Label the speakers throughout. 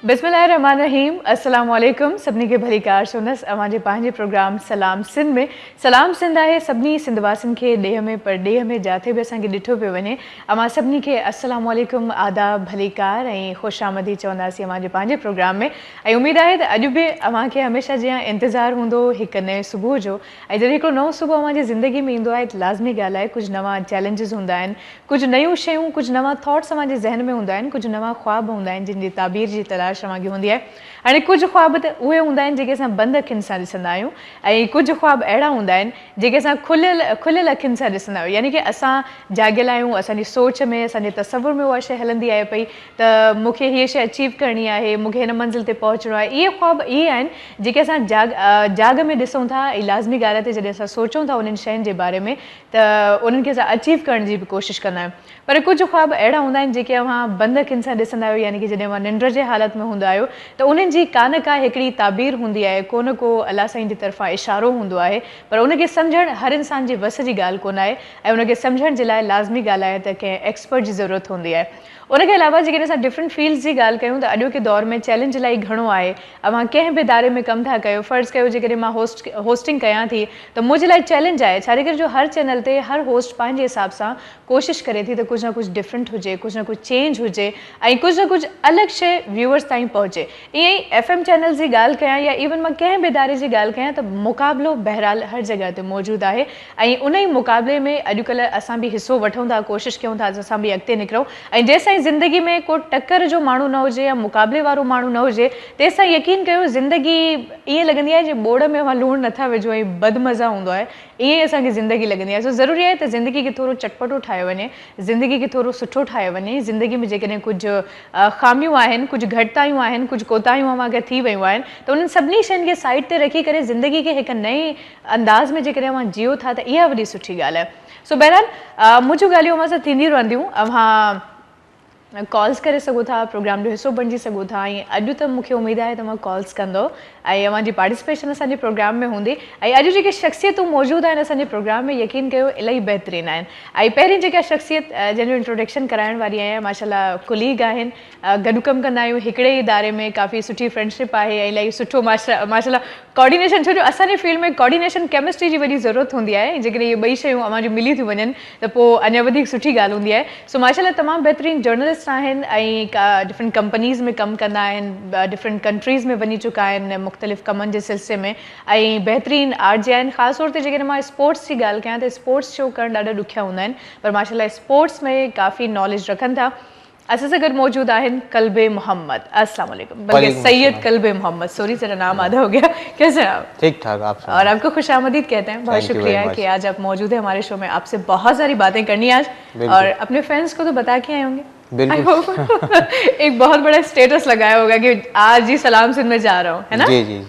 Speaker 1: बिस्मिल्लाहिर्रहमानिर्रहीम अस्सलाम वालेकुम सभिनी खे भली कार सुनस अवांजे पंहिंजे प्रोग्राम सलाम सिंध में सलाम सिंध आहे सभिनी सिंधवासियुनि खे ॾेह में पर ॾेह में जिथे बि असांखे ॾिठो पियो वञे अवां सभिनी खे अस्सलाम वालेकुम आदाब भली कार ऐं ख़ुशि आमदी चवंदासीं अवांजे पंहिंजे प्रोग्राम में ऐं उमेद आहे त अॼु बि अवांखे हमेशह जीअं इंतज़ारु हूंदो हिकु नए सुबुह जो ऐं जॾहिं हिकिड़ो नओं सुबुह अवांजी ज़िंदगी में ईंदो आहे त लाज़मी ॻाल्हि आहे कुझु नवां चैलेंजिस हूंदा आहिनि कुझु नयूं शयूं कुझु नवां थॉट्स अवांजे ज़हन में हूंदा आहिनि कुझु नवां ख़्वाब हूंदा आहिनि जिन जी ताबीर जी तलाश अवांखे हूंदी आहे हाणे कुझु ख़्वाब त उहे हूंदा आहिनि जेके असां बंदि अखियुनि सां ॾिसंदा आहियूं ऐं कुझु ख़्वाब अहिड़ा हूंदा आहिनि जेके असां खुलियल अखियुनि सां ॾिसंदा आहियूं यानी कि असां जाॻियल आहियूं असांजी सोच में असांजे तसवुर में उहा शइ हलंदी आहे पई त मूंखे हीअ शइ अचीव करणी आहे मूंखे हिन मंज़िल ते पहुचणो आहे इहे ख़्वाब इहे आहिनि जेके असां जाग में ॾिसूं था ऐं लाज़मी ॻाल्हि आहे त जॾहिं असां सोचूं था उन्हनि शयुनि जे बारे में त उन्हनि खे असां अचीव करण जी बि कोशिशि कंदा आहियूं पर कुझु ख़्वाब अहिड़ा हूंदा आहिनि जेके अव्हां बंदि अखियुनि सां ॾिसंदा आहियो यानी कि जॾहिं अव्हां निंड जे हालत में हूंदा आहियो त उन्हनि जी का हिकिड़ी ताबीर हूंदी आहे को न को अलाह साईं जी तरफ़ां इशारो हूंदो आहे पर उनखे सम्झणु हर इंसान जे वस जी ॻाल्हि कोन आहे ऐं उनखे सम्झण जे लाइ लाज़मी ॻाल्हि आहे त कंहिं एक्सपर्ट जी ज़रूरत हूंदी आहे उनखे अलावा जेकॾहिं असां डिफरेंट फील्ड्स जी ॻाल्हि कयूं त अॼोके दौर में चैलेंज इलाही घणो आहे अव्हां कंहिं बि इदारे में कमु था कयो फ़र्ज़ु कयो जेकॾहिं मां होस्टिंग कयां थी त मुंहिंजे लाइ चैलेंज आहे छाजे करे जो हर चैनल ते हर होस्ट पंहिंजे हिसाब सां कोशिशि करे थी त कुझु न कुझु डिफरेंट हुजे कुझु न कुझु चेंज हुजे ऐं कुझु न कुझु अलॻि शइ व्यूअर्स ताईं पहुचे ईअं ई FM चैनल जी ॻाल्हि कयां या इवन मां कंहिं बि इदारे जी ॻाल्हि कयां त मुक़ाबिलो बहरहाल हर जॻह ते मौजूदु आहे ऐं उन ई मुक़ाबले में अॼुकल्ह असां बि हिसो वठूं था कोशिशि कयूं था असां बि अॻिते निकिरूं ऐं जेसिताईं ज़िंदगी में को टकर जो माण्हू न हुजे या मुक़ाबले वारो माण्हू न हुजे तेसिताईं यकीन कयो ज़िंदगी ईअं लॻंदी आहे जे बोड़ में अव्हां लूणु नथा विझो ऐं बदमज़ा हूंदो आहे ईअं ई असांखे ज़िंदगी लॻंदी आहे सो ज़रूरी आहे त ज़िंदगी खे थोरो चटपटो ठाहियो वञे ज़िंदगी खे थोरो सुठो ठाहियो वञे ज़िंदगी में जेकॾहिं कुझु ख़ामियूं आहिनि कुझु घटितायूं आहिनि कुझु कोताहियूं अव्हांखे थी वियूं आहिनि त उन्हनि सभिनी शयुनि खे साइड ते रखी करे ज़िंदगी खे हिकु नए अंदाज़ में जेकॾहिं अव्हां जियो था त इहा वॾी सुठी ॻाल्हि आहे सो बहरहाल मुंहिंजूं ॻाल्हियूं अव्हां सां थींदी रहंदियूं अव्हां कॉल्स करे सघो था प्रोग्राम जो हिसो बणिजी सघो था ऐं अॼु त मूंखे उमेदु आहे तव्हां कॉल्स कंदो ऐं अव्हांजी पार्टिसिपेशन असांजे प्रोग्राम में हूंदी ऐं अॼु जेके शख़्सियतूं मौजूदु आहिनि असांजे प्रोग्राम में यकीन कयो इलाही बहितरीनु आहिनि ऐं पहिरीं जेका शख़्सियत जंहिंजो इंट्रोडक्शन कराइण वारी आहियां माशाल्लाह कुलीग आहिनि गॾु कमु कंदा आहियूं हिकिड़े ई इदारे में काफ़ी सुठी फ्रेंडशिप आहे ऐं इलाही सुठो माशाल्लाह कोऑर्डिनेशन छो जो असांजे फील्ड में कोऑर्डिनेशन केमिस्ट्री जी वॾी ज़रूरत हूंदी आहे ऐं जेकॾहिं इहे ॿई शयूं अव्हांजूं मिली थियूं वञनि त पोइ अञा वधीक सुठी ॻाल्हि हूंदी आहे सो माशाल्लाह तमामु बहितरीनु जर्नलिस्ट आहिनि ऐं डिफरेंट कंपनीज़ में कमु कंदा आहिनि डिफरेंट कंट्रीज़ में वञी चुका आहिनि मुख़्तलिफ़ कमनि जे सिलसिले में ऐं बहितरीनु आरजे आहिनि ख़ासि तौर ते जेकॾहिं मां स्पोर्ट्स जी ॻाल्हि कयां त स्पोर्ट्स शो करणु ॾाढा ॾुखिया हूंदा आहिनि पर माशाल्लाह स्पोर्ट्स में काफ़ी नॉलेज रखनि था असां सां गॾु मौजूद आहिनि कल्बे मोहम्मद अस्सलाम वालेकुम बल्कि सैयद कल्बे मोहम्मद सॉरी जरा नाम आधा हो गया कैसे हैं आप ठीक ठाक आप और आपको खुश आमदीद कहते हैं बहुत शुक्रिया कि आज आप मौजूद हैं हमारे शो में आपसे बहुत सारी बातें करनी आज और अपने फैंस को तो बता के आए होंगे बिल्कुल एक बहुत बड़ा स्टेटस लगाया होगा कि आज ही सलाम सिंध में जा रहा हूँ है ना जी जी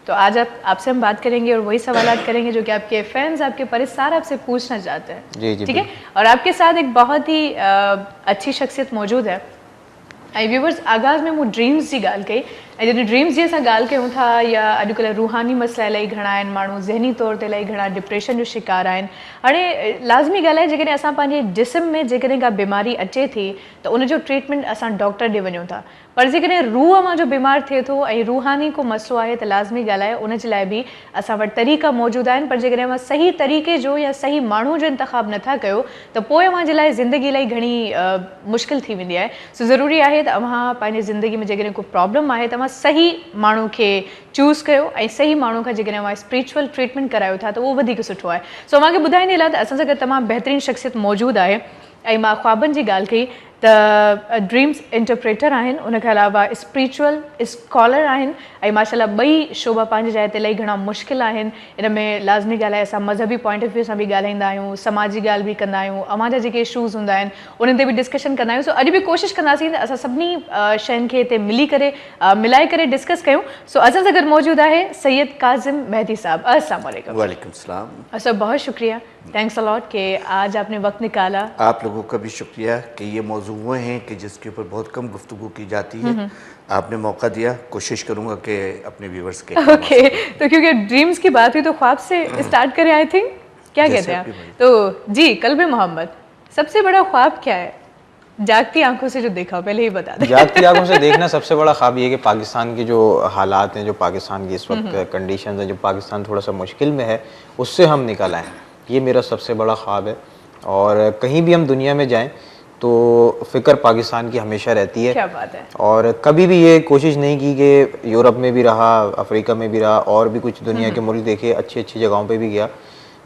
Speaker 1: तो आज आपसे हम बात करेंगे और वही सवालात करेंगे जो कि आपके फैंस आपके परिसार आपसे पूछना चाहते हैं जी जी ठीक है और आपके साथ एक बहुत ही अच्छी शख्सियत मौजूद है ऐं व्यूवर्स आगाज़ में मूं ड्रीम्स जी ॻाल्हि कई ऐं जॾहिं ड्रीम्स जी असां ॻाल्हि कयूं था या अॼुकल्ह रूहानी मसइला इलाही घणा आहिनि माण्हू ज़हनी तौर ते इलाही घणा डिप्रेशन जो शिकार आहिनि हाणे लाज़मी ॻाल्हि आहे जेकॾहिं असां पंहिंजे जिस्म में जेकॾहिं का बीमारी अचे थी त उनजो ट्रीटमेंट असां डॉक्टर ॾे वञूं था पर जेकॾहिं रूह मां जो बीमार थिए थो ऐं रूहानी को मसलो आहे त लाज़मी ॻाल्हि आहे उनजे लाइ बि असां वटि तरीक़ा मौजूदु आहिनि पर जेकॾहिं अव्हां सही तरीक़े जो या सही माण्हू जो इंतिख़ाब नथा कयो त पोइ अव्हांजे लाइ ज़िंदगी इलाही घणी मुश्किल थी वेंदी आहे सो ज़रूरी आहे त अव्हां पंहिंजी ज़िंदगी में जेकॾहिं को प्रॉब्लम आहे त अव्हां सही माण्हू खे चूज़ कयो ऐं सही माण्हू खां जेकॾहिं अव्हां स्पिरिचुअल ट्रीटमेंट करायो था त उहो वधीक सुठो आहे सो अव्हांखे ॿुधाईंदे लाइ त असां सां गॾु तमामु बहितरीनु शख़्सियत मौजूदु आहे ऐं मां ख़्वाबनि जी ॻाल्हि कई त ड्रीम्स इंटरप्रेटर आहिनि उनखां अलावा स्पिरिचुअल स्कॉलर आहिनि ऐं माशाल्लाह ॿई शोबा पंहिंजी जाइ ते इलाही घणा मुश्किल आहिनि इन में लाज़मी ॻाल्हि आहे असां मज़हबी पॉइंट ऑफ व्यू सां बि ॻाल्हाईंदा आहियूं समाजी ॻाल्हि बि कंदा आहियूं अव्हांजा जेके इशूज़ हूंदा आहिनि उन्हनि ते बि डिस्कशन कंदा आहियूं सो अॼु बि कोशिशि कंदासीं त असां सभिनी शयुनि खे हिते मिलाए करे डिस्कस कयूं सो असां सां गॾु मौजूदु आहे सैयद काज़िम मेहदी साहब अस्सलाम वालेकुम वालेकुम सलाम सर बहुत शुक्रिया थैंक्स अ लॉट कि आज आपने वक्त निकाला
Speaker 2: आप लोगों का भी शुक्रिया कि ये मौजू वो हैं कि जिसके ऊपर बहुत कम गुफ्तगू की जाती है आपने मौका दिया कोशिश करूंगा कि अपने व्यूवर्स के
Speaker 1: ओके तो क्योंकि ड्रीम्स की बात हुई तो ख्वाब से स्टार्ट करें आई थिंक क्या कहते हैं तो जी कल्बे मोहम्मद सबसे बड़ा ख्वाब क्या है जागती आंखों से जो देखा हो, पहले ही बता दें।
Speaker 3: जागती आंखों से देखना सबसे बड़ा ख्वाब ये है कि पाकिस्तान की जो हालात हैं, जो पाकिस्तान की इस वक्त कंडीशंस हैं, जो पाकिस्तान थोड़ा सा मुश्किल में है, उससे हम निकल आएँ। ये मेरा सबसे बड़ा ख्वाब है। और कहीं भी हम दुनिया में जाएं तो फ़िक्र पाकिस्तान की हमेशा रहती है।
Speaker 1: क्या बात है।
Speaker 3: और कभी भी ये कोशिश नहीं की कि यूरोप में भी रहा, अफ्रीका में भी रहा, और भी कुछ दुनिया के मुल्क देखे, अच्छी अच्छी जगहों पे भी गया,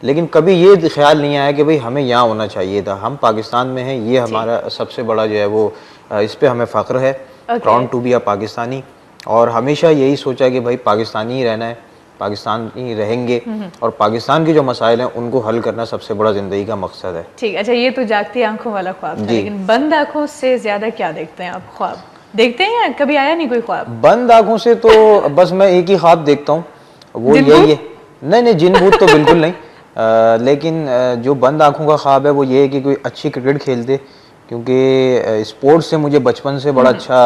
Speaker 3: लेकिन कभी ये ख्याल नहीं आया कि भाई हमें यहाँ होना चाहिए था। हम पाकिस्तान में हैं, ये हमारा सबसे बड़ा जो है वो इस पे हमें फ़ख्र है, proud to be a Pakistani. और हमेशा यही सोचा कि भाई पाकिस्तानी ही रहना है, पाकिस्तान ही रहेंगे, और पाकिस्तान के जो मसाइल हैं उनको हल करना सबसे बड़ा ज़िंदगी का मकसद है।
Speaker 1: ठीक, अच्छा ये तो जागती आंखों वाला ख्वाब था, लेकिन बंद आंखों से ज़्यादा क्या देखते हैं आप? ख्वाब देखते हैं या कभी आया नहीं कोई ख्वाब?
Speaker 3: बंद आंखों से तो बस मैं एक ही ख्वाब देखता हूँ, वो यही है। नहीं, जिन भूत तो बिल्कुल नहीं, लेकिन जो बंद आंखों का ख्वाब है वो ये है कि कोई अच्छी क्रिकेट खेलते, क्योंकि स्पोर्ट्स से मुझे बचपन से बड़ा अच्छा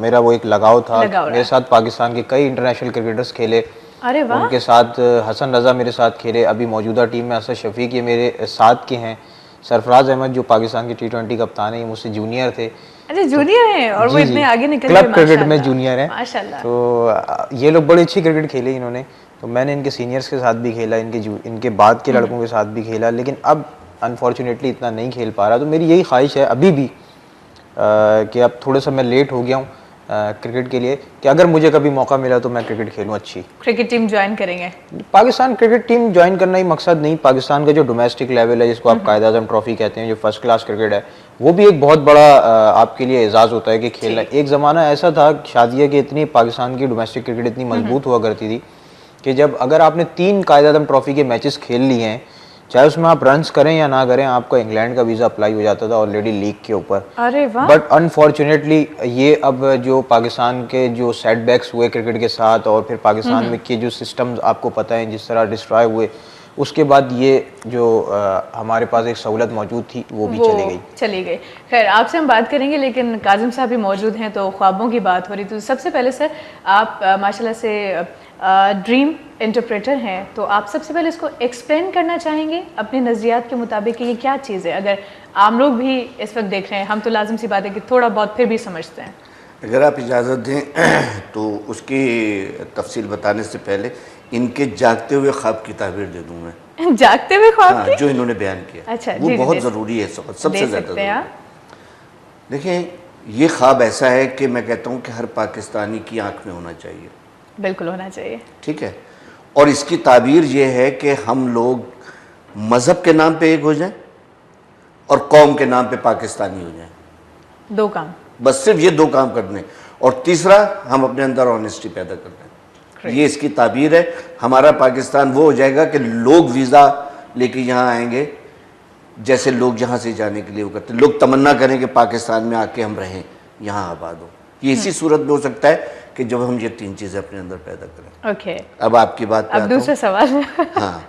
Speaker 3: मेरा वो एक लगाव था। मेरे साथ पाकिस्तान के कई इंटरनेशनल क्रिकेटर्स खेले,
Speaker 1: अरे वाह।
Speaker 3: उनके साथ हसन रज़ा मेरे साथ खेले, अभी मौजूदा टीम में असद शफीक ये मेरे साथ के हैं, सरफराज अहमद जो पाकिस्तान के T20 कप्तान है, ये मुझसे जूनियर थे।
Speaker 1: अच्छा जूनियर हैं, और वो इतने आगे निकल गए,
Speaker 3: क्लब क्रिकेट में जूनियर हैं
Speaker 1: माशाल्लाह।
Speaker 3: तो ये लोग बड़ी अच्छी क्रिकेट खेले इन्होंने, तो मैंने इनके सीनियर्स के साथ भी खेला, इनके बाद के लड़कों के साथ भी खेला, लेकिन अब अनफॉर्चुनेटली इतना नहीं खेल पा रहा। तो मेरी यही ख्वाहिश है अभी भी कि अब थोड़ा सा मैं लेट हो गया हूँ क्रिकेट के लिए, कि अगर मुझे कभी मौका मिला तो मैं क्रिकेट खेलूँ। अच्छी
Speaker 1: क्रिकेट टीम ज्वाइन करेंगे?
Speaker 3: पाकिस्तान क्रिकेट टीम ज्वाइन करना ही मकसद नहीं, पाकिस्तान का जो डोमेस्टिक लेवल है, जिसको आप कायद आज़म ट्रॉफी कहते हैं, जो फर्स्ट क्लास क्रिकेट है, वो भी एक बहुत बड़ा आपके लिए एजाज़ होता है कि खेलना। एक ज़माना ऐसा था शादिया कि इतनी पाकिस्तान की डोमेस्टिक क्रिकेट इतनी मजबूत हुआ करती थी कि जब अगर आपने 3 कायद आज़म ट्रॉफी के मैचेस खेल लिए हैं, चाहे उसमें आप रन्स करें या ना करें, आपका इंग्लैंड का वीज़ा अप्लाई हो जाता था ऑलरेडी लीग के ऊपर।
Speaker 1: अरे वाह।
Speaker 3: बट अनफॉर्चुनेटली ये अब जो पाकिस्तान के जो सेटबैक्स हुए क्रिकेट के साथ, और फिर पाकिस्तान में के जो सिस्टम्स आपको पता है जिस तरह डिस्ट्रॉय हुए, उसके बाद ये जो हमारे पास एक सहूलत मौजूद थी वो भी चली गई।
Speaker 1: खैर आपसे हम बात करेंगे, लेकिन काजिम साहब भी मौजूद हैं, तो ख्वाबों की बात हो रही। तो सबसे पहले सर, आप माशाल्लाह से ड्रीम इंटरप्रेटर हैं, तो आप सबसे पहले इसको एक्सप्लेन करना चाहेंगे अपने नज़रियात के मुताबिक कि ये क्या चीज़ है? अगर आम लोग भी इस वक्त देख रहे हैं, हम तो लाजिम सी बात है कि थोड़ा बहुत फिर भी समझते हैं।
Speaker 2: अगर आप इजाज़त दें तो उसकी तफसील बताने से पहले इनके जागते हुए ख्वाब की ताबीर दे दूँ मैं।
Speaker 1: जागते हुए ख्वाब?
Speaker 2: हाँ, जो इन्होंने बयान किया,
Speaker 1: अच्छा,
Speaker 2: वो बहुत ज़रूरी है, सबसे ज़्यादा। देखें, ये ख्वाब ऐसा है कि मैं कहता हूँ कि हर पाकिस्तानी की आंख में होना चाहिए।
Speaker 1: बिल्कुल होना चाहिए।
Speaker 2: ठीक है, और इसकी ताबीर ये है कि हम लोग मज़हब के नाम पे एक हो जाएं और कौम के नाम पे पाकिस्तानी हो जाएं।
Speaker 1: 2 काम,
Speaker 2: बस सिर्फ ये 2 काम करने, और तीसरा हम अपने अंदर ऑनेस्टी पैदा कर दें। ये इसकी ताबीर है। हमारा पाकिस्तान वो हो जाएगा कि लोग वीज़ा लेके यहाँ आएंगे, जैसे लोग यहाँ से जाने के लिए वो करते, लोग तमन्ना करें कि पाकिस्तान में आके हम रहें, यहाँ आबाद हो। ये इसी सूरत में हो सकता है कि जब हम ये 3 चीज़ें अपने अंदर पैदा करें।
Speaker 1: ओके,
Speaker 2: अब आपकी बात पे
Speaker 1: अब दूसरा सवाल।
Speaker 2: हाँ,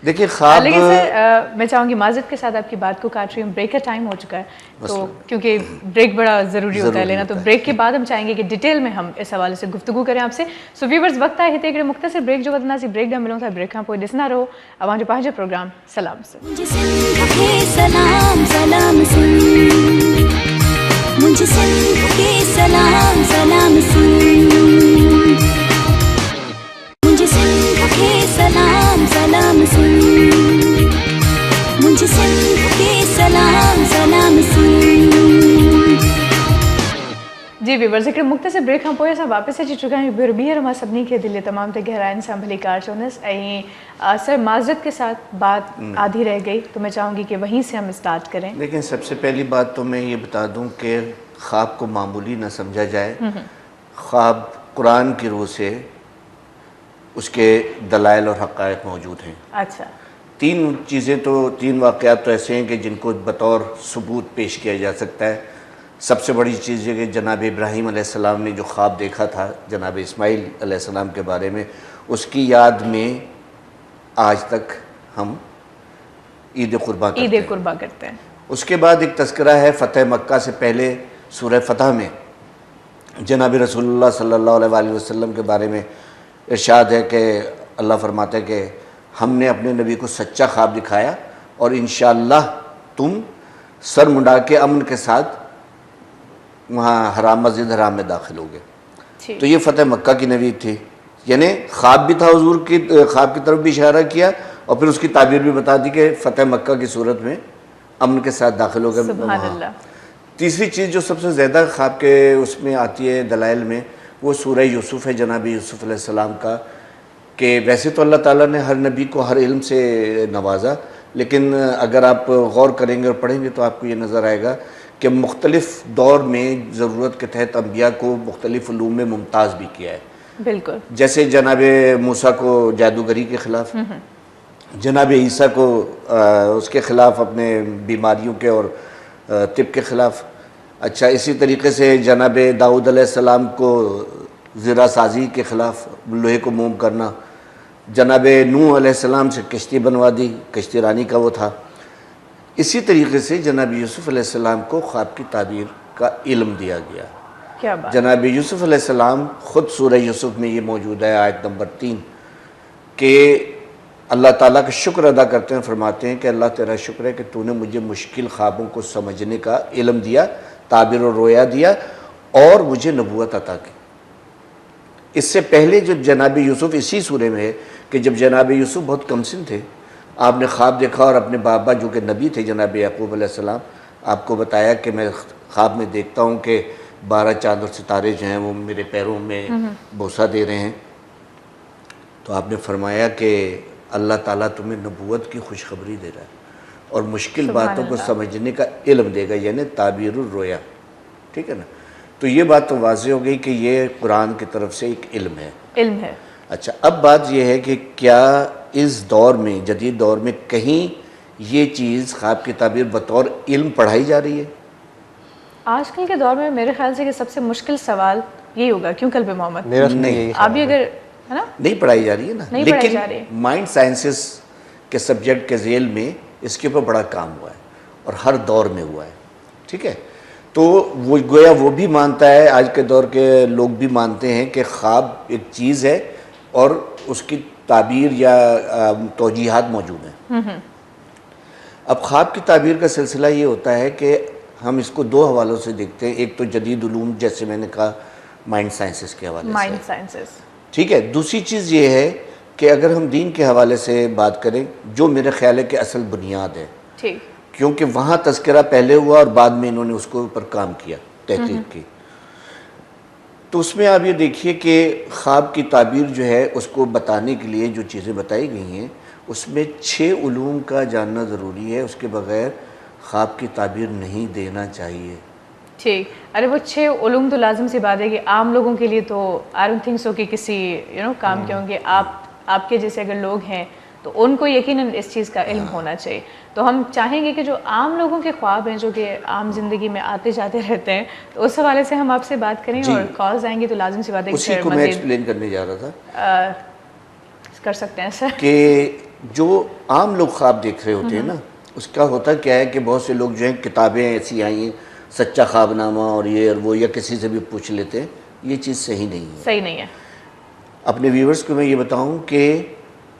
Speaker 2: देखिए ख्वाब,
Speaker 1: लेकिन सर मैं चाहूँगी माज़रत के साथ आपकी बात को काट रही हूँ, ब्रेक का टाइम हो चुका है, तो क्योंकि ब्रेक बड़ा ज़रूरी होता है लेना, तो ब्रेक के बाद हम चाहेंगे कि डिटेल में हम इस हवाले से गुफ्तगू करें आपसे। सो व्यूअर्स, वक्त है हिते मुख्तसर ब्रेक जो वतना सी ब्रेक मिलों था ब्रेक पोइ ॾिसंदा रहो अवांजो पंहिंजो प्रोग्राम सलाम सिंध।
Speaker 4: सलाम सलाम सिंध, मुझे सिंध के सलाम सलाम सिंध, मुझे सिंध के सलाम सलाम सिंध, मुझे सिंध के सलाम सलाम सिंध।
Speaker 1: जी व्यूअर्स, हिकिड़े मुख़्तसिर ब्रेक खां पोइ असां वापसि अची चुका आहियूं। ॿीहर मां सभिनी खे दिलि तमामु ते गहराइनि सां भली कार चवंदसि। ऐं सर माज़रत के साथ बात आधी रह गई, तो मैं चाहूँगी कि वहीं से हम स्टार्ट करें।
Speaker 2: लेकिन सबसे पहली बात तो मैं ये बता दूं कि ख्वाब को मामूली ना समझा जाए। ख्वाब कुरान की रूह से उसके दलाइल और हक़ाइक़ मौजूद हैं।
Speaker 1: अच्छा,
Speaker 2: 3 चीज़ें तो 3 वाक़यात तो ऐसे हैं कि जिनको बतौर सबूत पेश किया जा सकता है। सबसे बड़ी चीज़ है कि जनाब इब्राहीम अलैहिस्सलाम ने जो ख्वाब देखा था जनाब इस्माइल अलैहिस्सलाम के बारे में, उसकी याद में आज तक हम ईद कुर्बा
Speaker 1: करते हैं।
Speaker 2: उसके बाद एक तज़किरा है फ़तह मक्का से पहले सूरह फ़तह में जनाब रसूलुल्लाह सल्लल्लाहु अलैहि वसल्लम के बारे में इरशाद है कि अल्लाह फरमाता है कि हमने अपने नबी को सच्चा ख्वाब दिखाया और इंशाअल्लाह तुम सर मुंडा के अमन के साथ वहाँ हराम मस्जिद हराम में दाखिल हो गए।
Speaker 1: ठीक।
Speaker 2: तो ये फतेह मक्का की नवीद थी, यानी ख्वाब भी था, हुजूर की ख्वाब की तरफ भी इशारा किया और फिर उसकी ताबीर भी बता दी कि फतेह मक्का की सूरत में अमन के साथ दाखिल हो गए
Speaker 1: सुभान
Speaker 2: वहाँ।
Speaker 1: अल्लाह।
Speaker 2: तीसरी चीज़ जो सबसे ज़्यादा ख्वाब के उसमें आती है दलाइल में, वो सूरह यूसुफ है, जनाब यूसुफ अलैहिस्सलाम का, कि वैसे तो अल्लाह ताला ने हर नबी को हर इल्म से नवाजा, लेकिन अगर आप गौर करेंगे और पढ़ेंगे तो आपको ये नज़र आएगा कि मुख्तलिफ़ दौर में ज़रूरत के तहत अम्बिया को मुख्तलिफ़ उलूम में मुमताज़ भी किया है।
Speaker 1: बिल्कुल।
Speaker 2: जैसे जनाब मूसा को जादूगरी के ख़िलाफ़, जनाब ईसा को उसके ख़िलाफ़ अपने बीमारियों के और तिब के ख़िलाफ़। अच्छा, इसी तरीके से जनाब दाऊद अलैहिस्सलाम को ज़रा साजी के ख़िलाफ़ लोहे को मोम करना, जनाब नूह अलैहिस्सलाम से कश्ती बनवा दी, कश्ती रानी का वो था। इसी तरीके से जनाब यूसुफ अलैहिस्सलाम को ख्वाब की ताबीर का इल्म दिया गया।
Speaker 1: क्या बात।
Speaker 2: जनाब यूसुफ अलैहिस्सलाम ख़ुद सूरह यूसुफ में ये मौजूद है, आयत नंबर 3, कि अल्लाह ताला का शुक्र अदा करते हैं, फरमाते हैं कि अल्लाह तेरा शुक्र है कि तूने मुझे मुश्किल ख्वाबों को समझने का इल्म दिया, ताबीर और रोया दिया और मुझे नबूवत अता की। इससे पहले जो जनाब यूसुफ इसी सूरे में है कि जब जनाब यूसुफ बहुत कमसिन थे, आपने ख्वाब देखा और अपने बाबा जो कि नबी थे जनाब याकूब अलैहिस्सलाम, आपको बताया कि मैं ख्वाब में देखता हूँ कि 12 चाँद और सितारे जो हैं वो मेरे पैरों में बोसा दे रहे हैं। तो आपने फरमाया कि अल्लाह ताला तुम्हें नबूवत की खुशखबरी दे रहा है और मुश्किल बातों को समझने का इल्म देगा, यानी ताबीरुर रोया। ठीक है ना। तो ये बात तो वाज़ेह हो गई कि ये कुरान की तरफ से एक इल्म है।
Speaker 1: इल्म है।
Speaker 2: अच्छा, अब बात यह है कि क्या इस दौर में, जदीद दौर में, कहीं ये चीज़ ख्वाब की ताबीर बतौर इल्म पढ़ाई जा रही है?
Speaker 1: आजकल के दौर में मेरे ख्याल से कि सबसे मुश्किल सवाल यही होगा, क्यों कल्बे मोहम्मद?
Speaker 3: मेरा
Speaker 2: नहीं,
Speaker 1: आप भी अगर, है ना,
Speaker 2: नहीं पढ़ाई जा रही है ना,
Speaker 1: नहीं पढ़ाई जा रही है।
Speaker 2: लेकिन माइंड साइंसेस के सब्जेक्ट के झेल में इसके ऊपर बड़ा काम हुआ है और हर दौर में हुआ है। ठीक है। तो वो गोया वो भी मानता है, आज के दौर के लोग भी मानते हैं कि ख्वाब एक चीज़ है और उसकी ताबीर या तौजीहात मौजूद हैं। अब ख्वाब की ताबीर का सिलसिला ये होता है कि हम इसको दो हवालों से देखते हैं। एक तो जदीद उलूम, जैसे मैंने कहा, माइंड साइंसेस के हवाले
Speaker 1: माइंड
Speaker 2: से।
Speaker 1: साइंसेस।
Speaker 2: ठीक है। दूसरी चीज़ ये है कि अगर हम दीन के हवाले से बात करें, जो मेरे ख्याल है कि असल बुनियाद है,
Speaker 1: ठीक।
Speaker 2: क्योंकि वहाँ तज़किरा पहले हुआ और बाद में इन्होंने उसके ऊपर काम किया, तहकीक की। तो उसमें आप ये देखिए कि ख्वाब की ताबीर जो है उसको बताने के लिए जो चीज़ें बताई गई हैं उसमें 6 उलूम का जानना ज़रूरी है, उसके बगैर ख्वाब की ताबीर नहीं देना चाहिए।
Speaker 1: ठीक। अरे वो 6 उलूम तो लाजिम सी बात है कि आम लोगों के लिए तो आई डोंट थिंक सो कि किसी काम के होंगे। आपके जैसे अगर लोग हैं तो उनको यकीनन इस चीज़ का इल्म होना चाहिए। तो हम चाहेंगे कि जो आम लोगों के ख्वाब हैं, जो कि आम जिंदगी में आते जाते रहते हैं, तो उस हवाले से हम आपसे बात करें और कॉल्स आएंगी तो लाजिम सी बात है कि
Speaker 2: उसी को मैं एक्सप्लेन करने जा रहा था
Speaker 1: कर सकते हैं सर
Speaker 2: कि जो आम लोग ख्वाब देख रहे होते हैं ना, उसका होता क्या है कि बहुत से लोग जो हैं किताबें ऐसी आई हैं, सच्चा ख्वाबनामा और ये और वो, या किसी से भी पूछ लेते हैं, ये चीज़ सही नहीं है।
Speaker 1: सही नहीं है।
Speaker 2: अपने व्यूवर्स को मैं ये बताऊं कि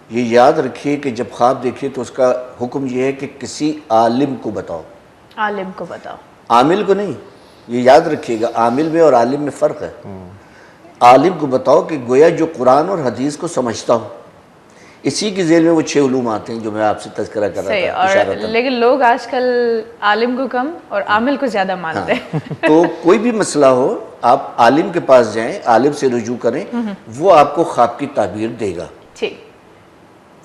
Speaker 2: ये याद रखिए कि जब ख्वाब देखिए तो उसका हुक्म ये है कि किसी आलिम को बताओ,
Speaker 1: आलिम को बताओ,
Speaker 2: आमिल को नहीं। ये याद रखिएगा, आमिल में और आलिम में फ़र्क है। आलिम को बताओ कि गोया जो कुरान और हदीस को समझता हो। इसी के ज़ेल में वो 6 उलूम आते हैं जो मैं आपसे तज़किरा कर रहा था,
Speaker 1: सही। और लेकिन लोग आजकल आलिम को कम और आमिल को ज़्यादा मानते हैं।
Speaker 2: तो कोई भी मसला हो, आप आलिम के पास जाएं, आलिम से रुजू करें, वो आपको ख्वाब की ताबीर देगा।
Speaker 1: ठीक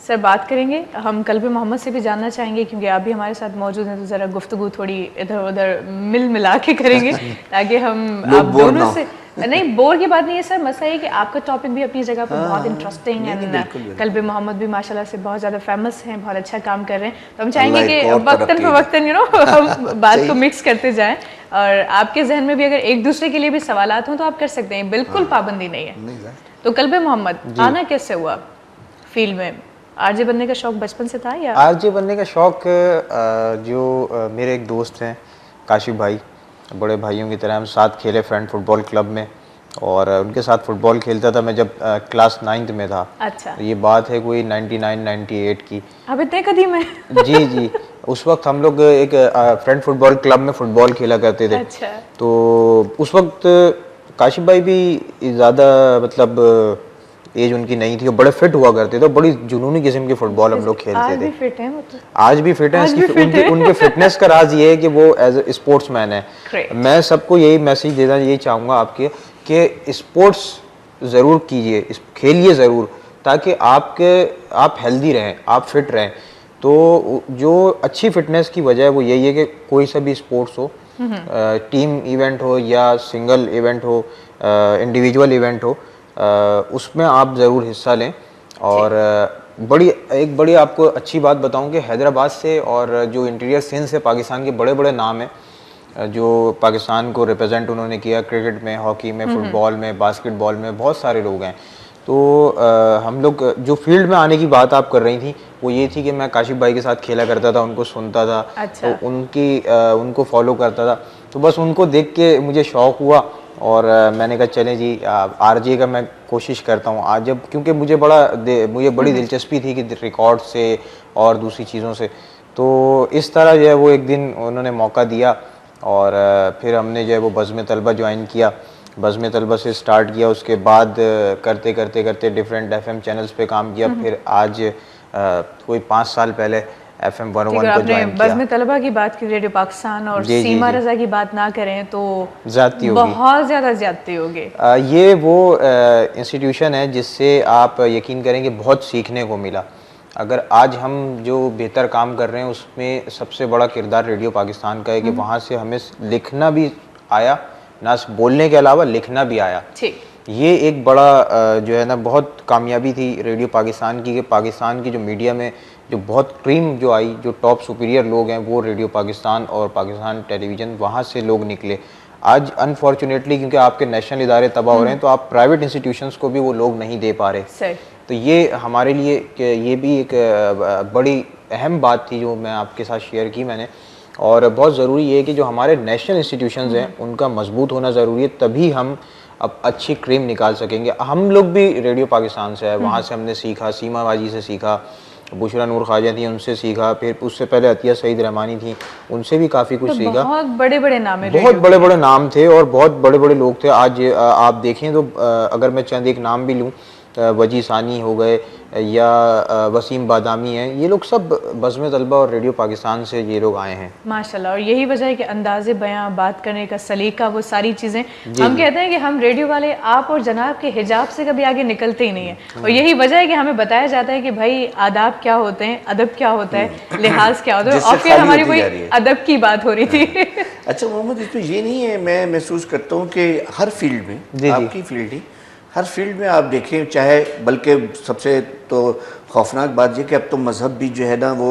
Speaker 1: सर, बात करेंगे हम कल्बे मोहम्मद से भी जानना चाहेंगे, क्योंकि आप भी हमारे साथ मौजूद हैं, तो ज़रा गुफ्तगू थोड़ी इधर उधर मिला के करेंगे ताकि हम आप दोनों से नहीं, बोर की बात नहीं है सर। मसला ये कि आपका टॉपिक भी अपनी जगह पर बहुत इंटरेस्टिंग है। कल्बे मोहम्मद भी माशाल्लाह से बहुत ज़्यादा फेमस हैं, बहुत अच्छा काम कर रहे हैं। तो हम चाहेंगे कि वक्तन फ़वक्तन हम बात को मिक्स करते जाएं, और आपके जहन में भी अगर एक दूसरे के लिए भी सवालात हों तो आप कर सकते हैं, बिल्कुल पाबंदी नहीं है। तो कल्बे मोहम्मद आना कैसे हुआ फील्ड में? आरजे बनने का शौक बचपन से था या?
Speaker 3: आरजे बनने का शौक जो मेरे एक दोस्त हैं काशिफ भाई, बड़े भाइयों की तरह हम साथ खेले फ्रेंड फुटबॉल क्लब में, और उनके साथ फुटबॉल खेलता था मैं जब क्लास 9th में था।
Speaker 1: अच्छा,
Speaker 3: तो ये बात है कोई 99-98 की।
Speaker 1: अब इतने कदीम है।
Speaker 3: जी जी, उस वक्त हम लोग एक फ्रेंड फुटबॉल क्लब में फुटबॉल खेला करते थे।
Speaker 1: अच्छा,
Speaker 3: तो उस वक्त काशिफ भाई भी ज़्यादा मतलब एज उनकी नहीं थी, वो बड़े फिट हुआ करते थे, बड़ी जुनूनी किस्म की फुटबॉल हम लोग
Speaker 1: आज
Speaker 3: खेलते
Speaker 1: भी
Speaker 3: थे।
Speaker 1: फिट है मतलब।
Speaker 3: आज भी फिट है,
Speaker 1: आज भी fit
Speaker 3: उनके
Speaker 1: है।
Speaker 3: उनके फिटनेस का राज ये है कि वो एज ए स्पोर्ट्समैन है।
Speaker 1: Great.
Speaker 3: मैं सबको यही मैसेज देना यही चाहूँगा आपके कि स्पोर्ट्स ज़रूर कीजिए, खेलिए ज़रूर, ताकि आप हेल्दी रहें, आप फिट रहें। तो जो अच्छी फिटनेस की वजह है वो यही है कि कोई सा भी स्पोर्ट्स हो, टीम इवेंट हो या सिंगल इवेंट हो, इंडिविजुअल इवेंट हो, उसमें आप ज़रूर हिस्सा लें। और एक बड़ी आपको अच्छी बात बताऊं कि हैदराबाद से और जो इंटीरियर सिंध से पाकिस्तान के बड़े बड़े नाम हैं जो पाकिस्तान को रिप्रेजेंट उन्होंने किया, क्रिकेट में, हॉकी में, फुटबॉल में, बास्केटबॉल में, बहुत सारे लोग हैं। तो हम लोग जो फील्ड में आने की बात आप कर रही थी वो ये थी कि मैं काशिफ भाई के साथ खेला करता था, उनको सुनता था।
Speaker 1: अच्छा।
Speaker 3: तो उनको फॉलो करता था, तो बस उनको देख के मुझे शौक़ हुआ और मैंने कहा चलें जी आरजे का मैं कोशिश करता हूँ आज, जब क्योंकि मुझे बड़ी दिलचस्पी थी कि रिकॉर्ड से और दूसरी चीज़ों से। तो इस तरह जो है वो एक दिन उन्होंने मौका दिया और फिर हमने जो है वो बज़्म तलबा ज्वाइन किया, बज़्म तलबा से स्टार्ट किया, उसके बाद करते करते करते डिफरेंट FM चैनल्स पे काम किया। फिर आज कोई 5 साल पहले FM 101 को ज्वाइन किया।
Speaker 1: बज़्म तलबा की बात की, रेडियो पाकिस्तान और सीमा रज़ा की बात ना करें तो
Speaker 3: ज़्यादती होगी,
Speaker 1: बहुत ज़्यादा ज़्यादती होगी।
Speaker 3: ये वो इंस्टीट्यूशन है जिससे आप यकीन करेंगे बहुत सीखने को मिला। अगर आज हम जो बेहतर काम कर रहे हैं उसमें सबसे बड़ा किरदार रेडियो पाकिस्तान का है कि वहाँ से हमें लिखना भी आया, ना बोलने के अलावा लिखना भी आया।
Speaker 1: ठीक,
Speaker 3: ये एक बड़ा जो है ना बहुत कामयाबी थी रेडियो पाकिस्तान की, कि पाकिस्तान की जो मीडिया में जो बहुत क्रीम जो आई, जो टॉप सुपीरियर लोग हैं वो रेडियो पाकिस्तान और पाकिस्तान टेलीविज़न, वहाँ से लोग निकले। आज अनफॉर्चुनेटली क्योंकि आपके नेशनल इदारे तबाह हो रहे हैं तो आप प्राइवेट इंस्टीट्यूशंस को भी वो लोग नहीं दे पा रहे।
Speaker 1: सही।
Speaker 3: तो ये हमारे लिए ये भी एक बड़ी अहम बात थी जो मैं आपके साथ शेयर की मैंने। और बहुत ज़रूरी है कि जो हमारे नेशनल इंस्टीट्यूशंस हैं उनका मजबूत होना ज़रूरी है, तभी हम अब अच्छी क्रीम निकाल सकेंगे। हम लोग भी रेडियो पाकिस्तान से है, वहाँ से हमने सीखा, सीमा बाजी से सीखा, बुशरा नूर ख्वाजा थी उनसे सीखा, फिर उससे पहले अतिया सईद रहमानी थी, उनसे भी काफ़ी कुछ सीखा।
Speaker 1: बहुत बड़े बड़े नाम है,
Speaker 3: बहुत बड़े बड़े नाम थे और बहुत बड़े बड़े लोग थे। आज आप देखें तो अगर मैं चंद एक नाम भी लूँ, वजी सानी हो गए या वसीम बादामी हैं, ये लोग सब बज़्म तलबा और रेडियो पाकिस्तान से ये लोग आए हैं
Speaker 1: माशाल्लाह। और यही वजह है कि अंदाज़े बयां, बात करने का सलीका, वो सारी चीज़ें हम कहते हैं कि हम रेडियो वाले आप और जनाब के हिजाब से कभी आगे निकलते ही नहीं है। और यही वजह है कि हमें बताया जाता है कि भाई आदाब क्या होते हैं, अदब क्या होता है, लिहाज क्या होता है। और फिर हमारी कोई अदब की बात हो रही थी।
Speaker 2: अच्छा मोहम्मद, इसमें ये नहीं है, मैं महसूस करता हूँ कि हर फील्ड में, आपकी फील्ड ही, हर फील्ड में आप देखें, चाहे बल्कि सबसे तो खौफनाक बात ये कि अब तो मज़हब भी जो है ना वो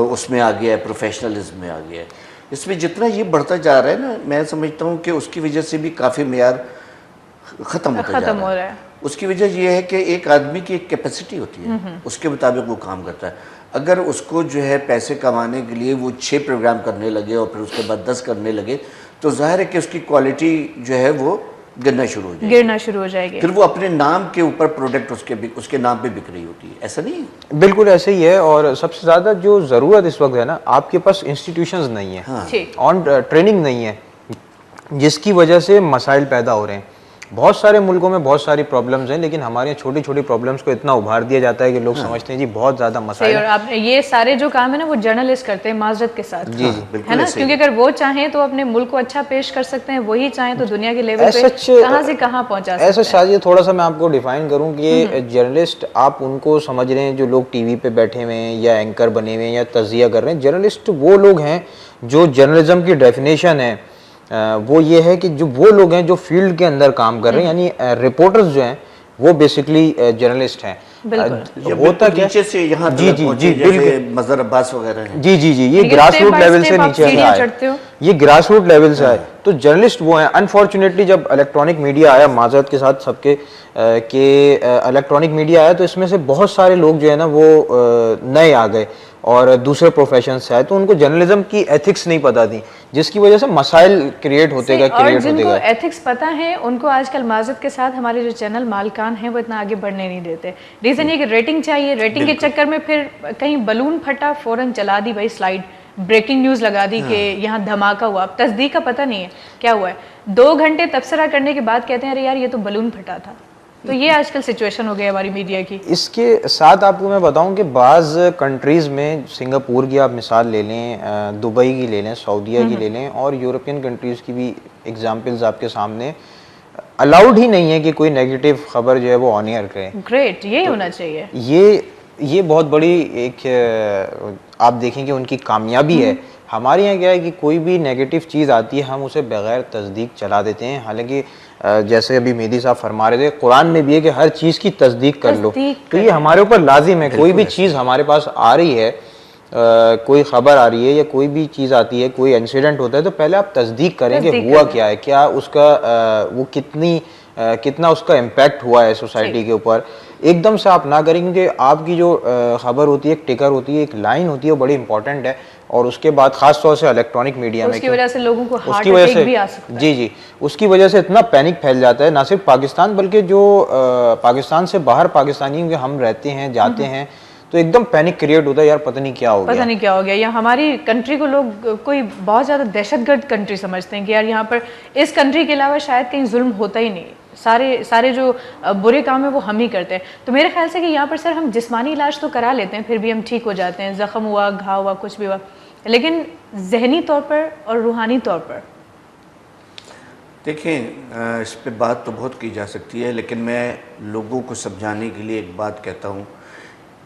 Speaker 2: उसमें आ गया है, प्रोफेशनलिज्म में आ गया है। इसमें जितना ये बढ़ता जा रहा है ना, मैं समझता हूँ कि उसकी वजह से भी काफ़ी मेयार ख़त्म होता जा रहा है। उसकी वजह ये है कि एक आदमी की एक कैपेसिटी होती है, उसके मुताबिक वो काम करता है। अगर उसको जो है पैसे कमाने के लिए वो 6 प्रोग्राम करने लगे और फिर उसके बाद 10 करने लगे, तो जाहिर है कि उसकी क्वालिटी जो है वो गिरना शुरू हो जाएगी। फिर वो अपने नाम के ऊपर प्रोडक्ट उसके नाम पे बिक रही होती है। ऐसा नहीं है?
Speaker 3: बिल्कुल ऐसे ही है। और सबसे ज़्यादा जो ज़रूरत इस वक्त है ना, आपके पास इंस्टीट्यूशंस नहीं है,
Speaker 2: हाँ।
Speaker 3: ऑन ट्रेनिंग नहीं है, जिसकी वजह से मसाइल पैदा हो रहे हैं। बहुत सारे मुल्कों में बहुत सारी प्रॉब्लम्स हैं, लेकिन हमारे यहाँ छोटी छोटी प्रॉब्लम्स को इतना उभार दिया जाता है कि लोग समझते हैं जी बहुत ज़्यादा मसाइल।
Speaker 1: और आप ये सारे जो काम है ना वो जर्नलिस्ट करते हैं माजरत के साथ।
Speaker 3: जी जी,
Speaker 1: है ना, क्योंकि अगर वो चाहें तो अपने मुल्क को अच्छा पेश कर सकते हैं, वही चाहें तो दुनिया के लेवल पे कहाँ से कहाँ पहुँचा सकते हैं।
Speaker 3: ऐसा शायद थोड़ा सा मैं आपको डिफाइन करूँ कि जर्नलिस्ट आप उनको समझ रहे हैं जो लोग टीवी पे बैठे हुए हैं या एंकर बने हुए हैं या तज़िया कर रहे हैं। जर्नलिस्ट वो लोग हैं जो जर्नलिज्म की डेफिनेशन है वो ये है कि जो वो लोग हैं जो फील्ड के अंदर काम कर रहे हैं, यानी रिपोर्टर्स जो हैं वो बेसिकली जर्नलिस्ट हैं।
Speaker 2: होता क्या से यहाँ
Speaker 3: जी जी जी बिल्कुल,
Speaker 2: मजहर अब्बास वगैरह हैं।
Speaker 3: जी जी जी, ये ग्रास रूट लेवल से नीचे आए, ये ग्रास रूट लेवल से आए। तो जर्नलिस्ट वो हैं। अनफॉर्चुनेटली जब इलेक्ट्रॉनिक मीडिया आया, माजरत के साथ सबके इलेक्ट्रॉनिक मीडिया आया, तो इसमें से बहुत सारे लोग जो है ना वो नए आ गए और दूसरे प्रोफेशन से आए, तो उनको जर्नलिज्म की एथिक्स नहीं पता थी, जिसकी वजह से मसाइल क्रिएट होते गए
Speaker 1: और
Speaker 3: क्रिएट होते
Speaker 1: जिनको
Speaker 3: गए।
Speaker 1: एथिक्स पता है उनको आजकल माजरत के साथ हमारे जो चैनल मालिकान हैं वो इतना आगे बढ़ने नहीं देते। रीज़न ये कि रेटिंग चाहिए, रेटिंग के चक्कर में फिर कहीं बलून फटा फ़ौरन चला दी भाई स्लाइड, ब्रेकिंग न्यूज़ लगा दी कि यहाँ धमाका हुआ। अब तस्दीक का पता नहीं है क्या हुआ है, 2 घंटे तबसरा करने के बाद कहते हैं अरे यार ये तो बलून फटा था। तो ये आजकल सिचुएशन हो गई हमारी मीडिया की।
Speaker 3: इसके साथ आपको मैं बताऊं कि बाज़ कंट्रीज़ में, सिंगापुर की आप मिसाल ले लें, दुबई की ले लें, सऊदीया की ले लें, और यूरोपियन कंट्रीज़ की भी एग्जांपल्स आपके सामने, अलाउड ही नहीं है कि कोई नेगेटिव खबर जो है वो ऑन एयर करें।
Speaker 1: ग्रेट, यही होना चाहिए।
Speaker 3: ये बहुत बड़ी एक आप देखेंगे उनकी कामयाबी है। हमारे यहाँ क्या है कि कोई भी नेगेटिव चीज़ आती है हम उसे बगैर तस्दीक चला देते हैं, हालांकि जैसे अभी मेहदी साहब फरमा रहे थे, कुरान में भी है कि हर चीज़ की तस्दीक कर लो। तो ये हमारे ऊपर लाजिम है, कोई भी चीज़ हमारे पास आ रही है, कोई खबर आ रही है या कोई भी चीज़ आती है, कोई इंसिडेंट होता है, तो पहले आप तस्दीक करें कि हुआ क्या है, क्या उसका वो कितना उसका इम्पैक्ट हुआ है सोसाइटी के ऊपर। एकदम से आप ना करें, क्योंकि आपकी जो खबर होती है, एक टिकर होती है, एक लाइन होती है, वो बड़ी इंपॉर्टेंट है। और उसके बाद खास तौर से इलेक्ट्रॉनिक मीडिया में
Speaker 1: उसकी वजह से लोगों को हार्ट
Speaker 3: उसकी वजह
Speaker 1: अटैक
Speaker 3: से
Speaker 1: भी आ सकता है।
Speaker 3: जी उसकी वजह से इतना पैनिक फैल जाता है, ना सिर्फ पाकिस्तान बल्कि जो पाकिस्तान से बाहर पाकिस्तानी के हम रहते हैं, जाते हैं, तो एकदम पैनिक क्रिएट होता है, यार पता नहीं क्या हो गया,
Speaker 1: पता नहीं क्या हो गया। या हमारी कंट्री को लोग कोई बहुत ज़्यादा दहशतगर्द कंट्री समझते हैं कि यार यहाँ पर इस कंट्री के अलावा शायद कहीं जुल्म होता ही नहीं, सारे जो बुरे काम है वो हम ही करते हैं। तो मेरे ख्याल से कि यहाँ पर सर हम जिस्मानी इलाज तो करा लेते हैं, फिर भी हम ठीक हो जाते हैं, ज़ख्म हुआ, घाव हुआ, कुछ भी हुआ, लेकिन जहनी तौर पर और रूहानी तौर पर
Speaker 2: देखें, इस पे बात तो बहुत की जा सकती है, लेकिन मैं लोगों को समझाने के लिए एक बात कहता हूँ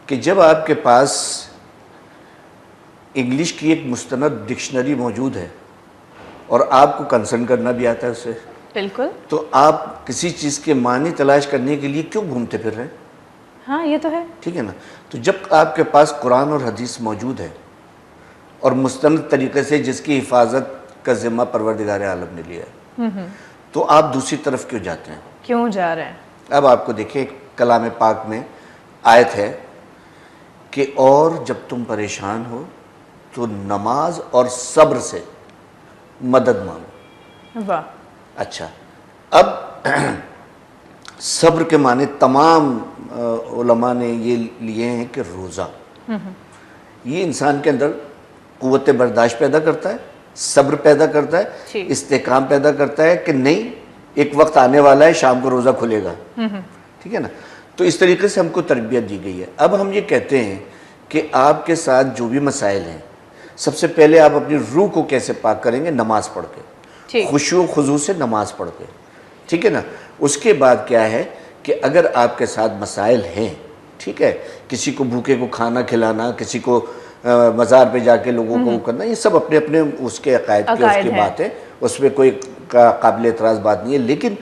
Speaker 2: कि जब आपके पास इंग्लिश की एक मुस्तनद डिक्शनरी मौजूद है और आपको कंसर्न करना भी आता है उससे,
Speaker 1: बिल्कुल,
Speaker 2: तो आप किसी चीज़ के मानी तलाश करने के लिए क्यों घूमते फिर रहे हैं?
Speaker 1: हाँ ये तो है।
Speaker 2: ठीक है ना। तो जब आपके पास कुरान और हदीस मौजूद है और मुस्तनद तरीके से जिसकी हिफाजत का जिम्मा परवरदिगार आलम ने लिया है, तो आप दूसरी तरफ क्यों जाते हैं?
Speaker 1: क्यों जा रहे हैं?
Speaker 2: अब आपको देखिए, कलाम पाक में आयत है कि और जब तुम परेशान हो तो नमाज और सब्र से मदद मांगो।
Speaker 1: वाह,
Speaker 2: अच्छा, अब सब्र के माने तमाम उलमा ने ये लिए हैं कि रोज़ा ये इंसान के अंदर कुव्वत बर्दाश्त पैदा करता है, सब्र पैदा करता है, इस्तेकाम पैदा करता है कि नहीं एक वक्त आने वाला है शाम को रोज़ा खुलेगा। ठीक है ना। तो इस तरीके से हमको तरबियत दी गई है। अब हम ये कहते हैं कि आपके साथ जो भी मसाइल हैं, सबसे पहले आप अपनी रूह को कैसे पाक करेंगे? नमाज पढ़ के, खुशू खुजू से नमाज पढ़ के। ठीक है ना। उसके बाद क्या है कि अगर आपके साथ मसाइल हैं, ठीक है, किसी को भूखे को खाना खिलाना, किसी को मज़ार पे जाके लोगों को करना, ये सब अपने अपने उसके अकायद की उसकी बात है, उसमें कोई काबिल एतराज़ बात नहीं है। लेकिन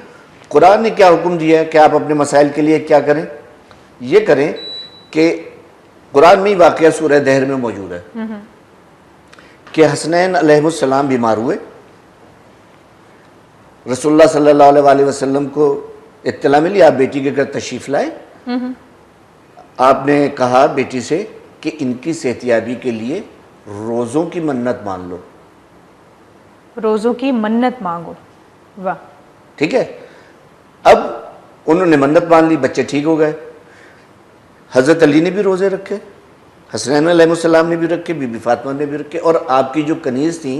Speaker 2: कुरान ने क्या हुक्म दिया है कि आप अपने मसाइल के लिए क्या करें? ये करें कि कुरान में ही वाक़या सूरह दहर में मौजूद है कि हसनैन अलैहिस्सलाम बीमार हुए, रसूलुल्लाह सल्लल्लाहु अलैहि वसल्लम को इत्तला मिली, आप बेटी के घर तशरीफ़ लाए। आपने कहा बेटी से कि इनकी सेहतियाबी के लिए रोज़ों की मन्नत मान लो,
Speaker 1: रोज़ों की मन्नत मांगो। वाह,
Speaker 2: ठीक है। अब उन्होंने मन्नत मान ली, बच्चे ठीक हो गए। हज़रत अली ने भी रोज़े रखे, हसनैन अलैहिस्सलाम ने भी रखे, बीबी फातिमा ने भी रखे, और आपकी जो कनीज़ थी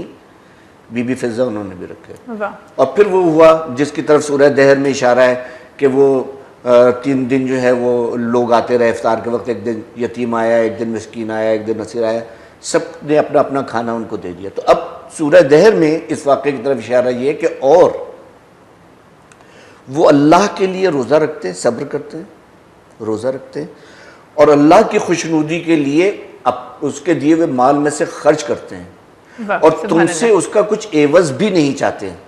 Speaker 2: बीबी फिज़ा उन्होंने भी रखे।
Speaker 1: वाह।
Speaker 2: और फिर वो हुआ जिसकी तरफ सूरह दहर में इशारा है कि वो 3 दिन जो है वो लोग आते रहे इफ्तार के वक्त, एक दिन यतीम आया, एक दिन मिस्कीन आया, एक दिन नसीर आया, सब ने अपना अपना खाना उनको दे दिया। तो अब सूरह दहर में इस वाक़े की तरफ इशारा ये है कि और वो अल्लाह के लिए रोज़ा रखते हैं, सब्र करते हैं, रोज़ा रखते हैं, और अल्लाह की खुशनुदी के लिए अब उसके दिए हुए माल में से खर्च करते हैं, और तुमसे उसका कुछ एवज़ भी नहीं चाहते हैं।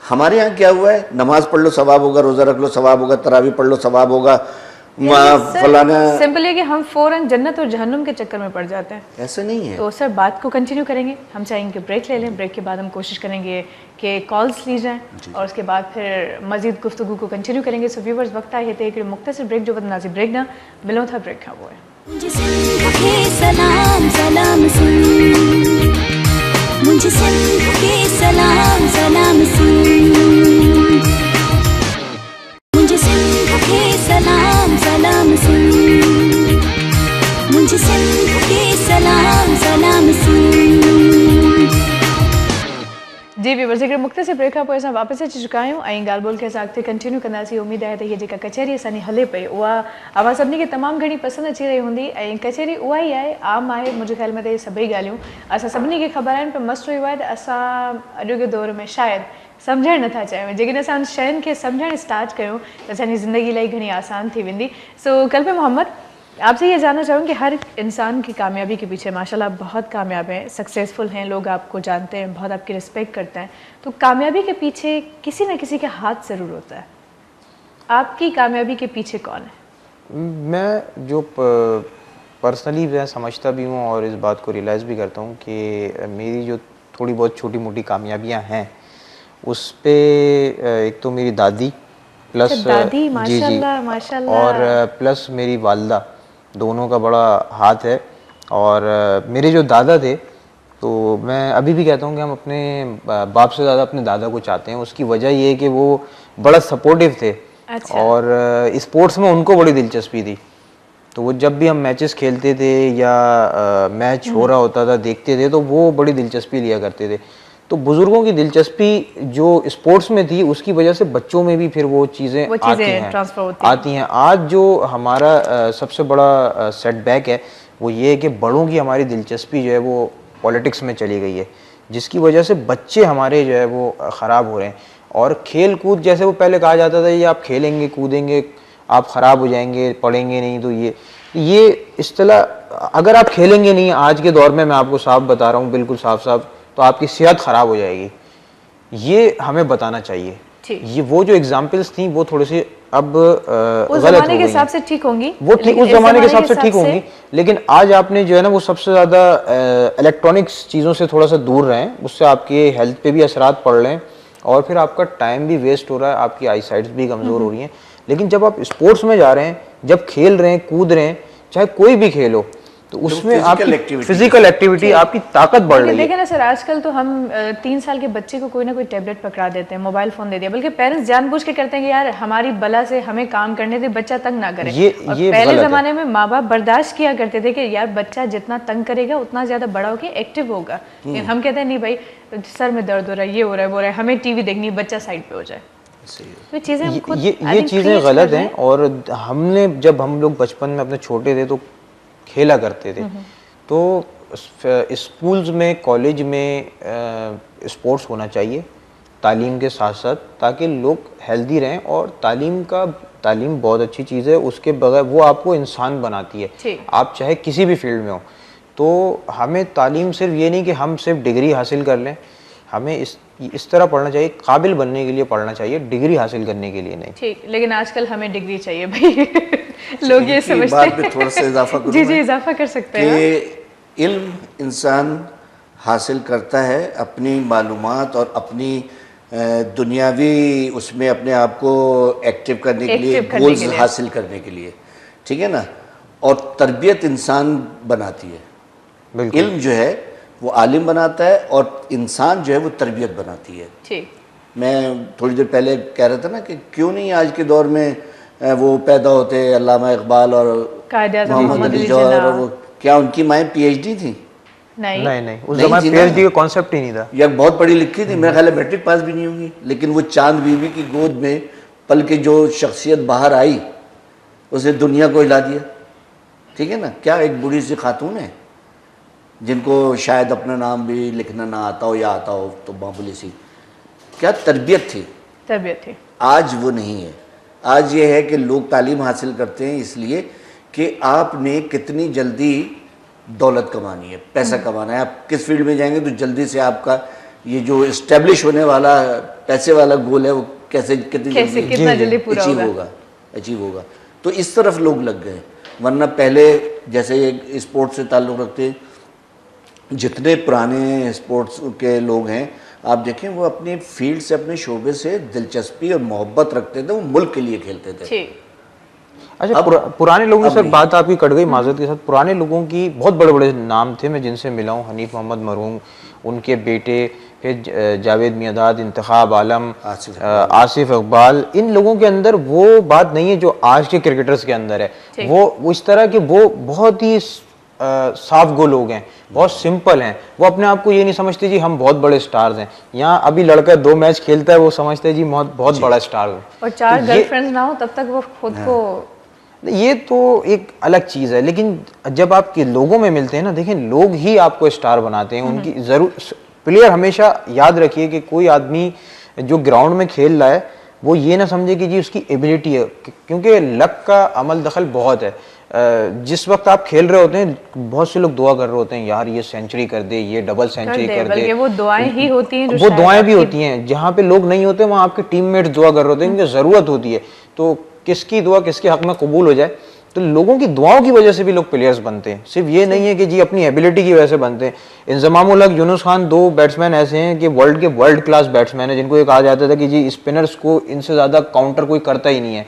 Speaker 2: हमारे यहाँ क्या हुआ है? नमाज पढ़ लो सवाब होगा, रोज़ा रख लो सवाब होगा, तरावी पढ़ लो सवाब होगा, फलाना।
Speaker 1: सिंपल है कि हम फौरन जन्नत और जहन्नुम के चक्कर में पड़ जाते हैं।
Speaker 2: ऐसा नहीं है।
Speaker 1: तो सर बात को कंटिन्यू करेंगे, हम चाहेंगे ब्रेक ले लें, ब्रेक के बाद हम कोशिश करेंगे कि कॉल्स ली जाएँ और उसके बाद फिर मज़ीद गुफ्तगू को कंटिन्यू करेंगे। सो व्यूवर्स, वक्त आए थे एक मुख्तसर ब्रेक जो बदनाजी ब्रेक ना मिलो था ब्रेक है वो है।
Speaker 4: मुझे सिंध के सलाम सलाम सुन, मुझे सिंध के सलाम सलाम सुन, मुझे सिंध के सलाम सलाम सुन, मुझे सिंध के सलाम सलाम सुन।
Speaker 1: जी व्यूवर्स, हिकिड़े मुख़्तसिर ब्रेक खां पोइ असां वापसि अची चुका आहियूं ऐं ॻाल्हि ॿोल खे असां अॻिते कंटिन्यू कंदासीं। उमेदु आहे त हीअ जेका कचहरी असांजी हले पई उहा अवां सभिनी खे तमामु घणी पसंदि अची रही हूंदी ऐं कचहरी उहा ई आहे, आम आहे। मुंहिंजे ख़्याल में त इहे सभई ॻाल्हियूं असां सभिनी खे ख़बर आहिनि, पर मसइलो इहो आहे त असां अॼोके दौर में शायदि सम्झणु नथा चाहियूं। जेकॾहिं असां शयुनि खे सम्झणु स्टार्ट कयूं त असांजी ज़िंदगी इलाही घणी आसान थी वेंदी। सो कल्पे मोहम्मद, आपसे ये जानना चाहूँ कि हर इंसान की कामयाबी के पीछे माशाल्लाह बहुत कामयाब हैं, सक्सेसफुल हैं, लोग आपको जानते हैं, बहुत आपकी रिस्पेक्ट करते हैं, तो कामयाबी के पीछे किसी न किसी का हाथ ज़रूर होता है। आपकी कामयाबी के पीछे कौन है?
Speaker 3: मैं जो पर्सनली मैं समझता भी हूँ और इस बात को रियलाइज़ भी करता हूँ कि मेरी जो थोड़ी बहुत छोटी मोटी कामयाबियाँ हैं उस पे एक तो मेरी दादी प्लस
Speaker 1: दादी
Speaker 3: जी
Speaker 1: माशाल्लाह माशाल्लाह
Speaker 3: और प्लस मेरी वालदा, दोनों का बड़ा हाथ है। और मेरे जो दादा थे, तो मैं अभी भी कहता हूँ कि हम अपने बाप से ज़्यादा अपने दादा को चाहते हैं। उसकी वजह ये है कि वो बड़ा सपोर्टिव थे।
Speaker 1: अच्छा।
Speaker 3: और स्पोर्ट्स में उनको बड़ी दिलचस्पी थी, तो वो जब भी हम मैचेस खेलते थे या मैच हो रहा होता था देखते थे तो वो बड़ी दिलचस्पी लिया करते थे। तो बुजुर्गों की दिलचस्पी जो स्पोर्ट्स में थी उसकी वजह से बच्चों में भी फिर वो चीज़ें
Speaker 1: ट्रांसफर
Speaker 3: आती हैं। आज जो हमारा सबसे बड़ा सेटबैक है वो ये है कि बड़ों की हमारी दिलचस्पी जो है वो पॉलिटिक्स में चली गई है, जिसकी वजह से बच्चे हमारे जो है वो ख़राब हो रहे हैं। और खेल कूद, जैसे वो पहले कहा जाता था ये आप खेलेंगे कूदेंगे आप ख़राब हो जाएंगे, पढ़ेंगे नहीं, तो ये इस्तिलाह, अगर आप खेलेंगे नहीं आज के दौर में, मैं आपको साफ बता रहा हूँ बिल्कुल साफ साफ, तो आपकी सेहत ख़राब हो जाएगी। ये हमें बताना चाहिए। ये वो जो एग्जाम्पल्स थी वो थोड़ी सी अब
Speaker 1: उस ज़माने के हिसाब से ठीक होंगी,
Speaker 3: वो ठीक उस ज़माने के हिसाब से ठीक होंगी, लेकिन आज आपने जो है ना वो सबसे ज़्यादा इलेक्ट्रॉनिक्स चीज़ों से थोड़ा सा दूर रहें, उससे आपके हेल्थ पे भी असरात पड़ रहे हैं और फिर आपका टाइम भी वेस्ट हो रहा है, आपकी आई साइट्स भी कमज़ोर हो रही हैं। लेकिन जब आप स्पोर्ट्स में जा रहे हैं, जब खेल रहे हैं, कूद रहे हैं, चाहे कोई भी खेल हो, तो उसमें आपकी फिजिकल एक्टिविटी, आपकी ताकत बढ़ रही है।
Speaker 1: देखिए ना सर, आजकल तो हम 3 साल के बच्चे को कोई ना कोई टैबलेट पकड़ा देते हैं, मोबाइल फोन दे दिया, बल्कि पेरेंट्स जानबूझ के करते हैं कि यार हमारी बला से हमें काम करने दे, बच्चा तंग ना करे।
Speaker 3: ये
Speaker 1: पहले जमाने में माँ बाप बर्दाश्त किया करते थे कि यार बच्चा जितना तंग करेगा उतना ज्यादा बड़ा होकर एक्टिव होगा। लेकिन हम कहते हैं नहीं भाई, सर में दर्द हो रहा है, ये हो रहा है, वो हो रहा है, हमें टीवी देखनी है, बच्चा साइड पे हो जाए। तो ये
Speaker 3: चीज़ें गलत हैं। और हमने जब हम लोग बचपन में अपने छोटे थे तो खेला करते थे, तो स्कूल्स में कॉलेज में स्पोर्ट्स होना चाहिए तालीम के साथ साथ, ताकि लोग हेल्दी रहें। और तालीम बहुत अच्छी चीज़ है, उसके बगैर वो आपको इंसान बनाती है। आप चाहे किसी भी फील्ड में हो, तो हमें तालीम सिर्फ ये नहीं कि हम सिर्फ डिग्री हासिल कर लें, हमें इस तरह पढ़ना चाहिए, काबिल बनने के लिए पढ़ना चाहिए, डिग्री हासिल करने के लिए नहीं।
Speaker 1: ठीक, लेकिन आजकल हमें डिग्री चाहिए भाई। लोग ये समझते हैं।
Speaker 2: बात में थोड़ा सा इजाफा करूं।
Speaker 1: जी इजाफा कर सकते हैं।
Speaker 2: इल्म इंसान हासिल करता है अपनी मालूमात और अपनी दुनियावी उसमें अपने आप को एक्टिव करने के लिए, गोल्स हासिल करने के लिए, ठीक है ना। और तरबियत इंसान बनाती है। इल्म जो है वो आलिम बनाता है और इंसान जो है वो तरबियत बनाती है। ठीक। मैं थोड़ी देर पहले कह रहा था ना कि क्यों नहीं आज के दौर में वो पैदा होते अल्लामा इकबाल और मोहम्मद अली जौहर, और वो क्या उनकी माएँ PhD थी?
Speaker 3: नहीं, उस ज़माने PhD का कॉन्सेप्ट ही नहीं था।
Speaker 2: या बहुत पढ़ी लिखी थी, मेरा ख्याल है मैट्रिक पास भी नहीं होंगी, लेकिन वो चांद बीवी की गोद में पल के जो शख्सियत बाहर आई उसे दुनिया को हिला दिया, ठीक है ना। क्या एक बूढ़ी सी खातून है जिनको शायद अपना नाम भी लिखना ना आता हो या आता हो, तो मामूली सी क्या तरबियत थी। आज वो नहीं है। आज ये है कि लोग तालीम हासिल करते हैं इसलिए कि आपने कितनी जल्दी दौलत कमानी है, पैसा कमाना है। आप किस फील्ड में जाएंगे तो जल्दी से आपका ये जो इस्टेब्लिश होने वाला पैसे वाला गोल है वो कितना जल्दी पूरा अचीव होगा। तो इस तरफ लोग लग गए, वरना पहले जैसे स्पोर्ट्स से ताल्लुक़ रखते जितने पुराने स्पोर्ट्स के लोग हैं, आप देखें वो अपनी फील्ड से, अपने शोबे से दिलचस्पी और मोहब्बत रखते थे, वो मुल्क के लिए खेलते थे।
Speaker 3: अच्छा, पुराने लोगों की सर बात आपकी कट गई माजरत के साथ। पुराने लोगों की बहुत बड़े बड़े नाम थे, मैं जिनसे मिला हूँ, हनीफ मोहम्मद मरहूम, उनके बेटे, फिर जावेद मियादाद, इंतखाब आलम, आसिफ इकबाल, इन लोगों के अंदर वो बात नहीं है जो आज के क्रिकेटर्स के अंदर है। वो इस तरह के वो बहुत ही साफ गो लोग हैं, बहुत सिंपल हैं। वो अपने आप को ये नहीं समझते जी हम बहुत बड़े स्टार्स हैं। यहाँ अभी लड़का 2 मैच खेलता है, वो समझते हैं जी बहुत बड़ा स्टार है,
Speaker 1: और 4 गर्लफ्रेंड्स ना हो तब तक वो खुद को,
Speaker 3: ये तो एक अलग चीज है। लेकिन जब आपके लोगों में मिलते हैं ना, देखें, लोग ही आपको स्टार बनाते हैं। उनकी जरूर प्लेयर हमेशा याद रखिए कि कोई आदमी जो ग्राउंड में खेल रहा है वो ये ना समझे कि जी उसकी एबिलिटी है, क्योंकि लक का अमल दखल बहुत है। जिस वक्त आप खेल रहे होते हैं, बहुत से लोग दुआ कर रहे होते हैं, यार ये सेंचुरी कर दे, ये डबल सेंचुरी कर दे।
Speaker 1: वो दुआएं ही होती हैं,
Speaker 3: वो दुआएं भी होती हैं। जहाँ पे लोग नहीं होते वहाँ आपके टीममेट्स दुआ कर रहे होते हैं, उनकी जरूरत होती है। तो किसकी दुआ किसके हक में कबूल हो जाए, तो लोगों की दुआओं की वजह से भी लोग प्लेयर्स बनते हैं। सिर्फ ये नहीं है कि जी अपनी एबिलिटी की वजह से बनते हैं। इंजमामुल हक, यूनुस खान, 2 बैट्समैन ऐसे हैं कि वर्ल्ड क्लास बैट्समैन है, जिनको ये कहा जाता था कि जी स्पिनर्स को इनसे ज्यादा काउंटर कोई करता ही नहीं है।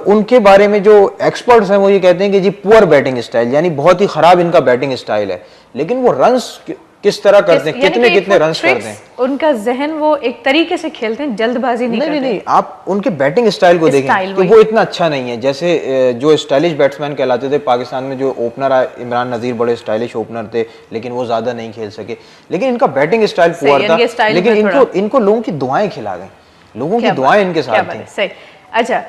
Speaker 3: उनके बारे में जो एक्सपर्ट्स हैं वो ये कहते हैं कि जी पुअर बैटिंग स्टाइल, यानी बहुत ही खराब इनका बैटिंग स्टाइल है। लेकिन वो रन्स किस तरह करते हैं, कितने रन्स करते हैं,
Speaker 1: उनका जहन वो एक तरीके से खेलते हैं, जल्दबाजी नहीं करते।
Speaker 3: नहीं, आप उनके बैटिंग स्टाइल को देखें कि वो इतना अच्छा नहीं है। जैसे जो स्टाइलिश बैट्समैन कहलाते थे पाकिस्तान में, जो ओपनर आए, इमरान नजीर बड़े स्टाइलिश ओपनर थे, लेकिन वो ज्यादा नहीं खेल सके। लेकिन इनका बैटिंग स्टाइल पुअर था, लेकिन इनको लोगों की दुआएं खिला गए, लोगों की दुआएं इनके साथ थी।
Speaker 1: अच्छा,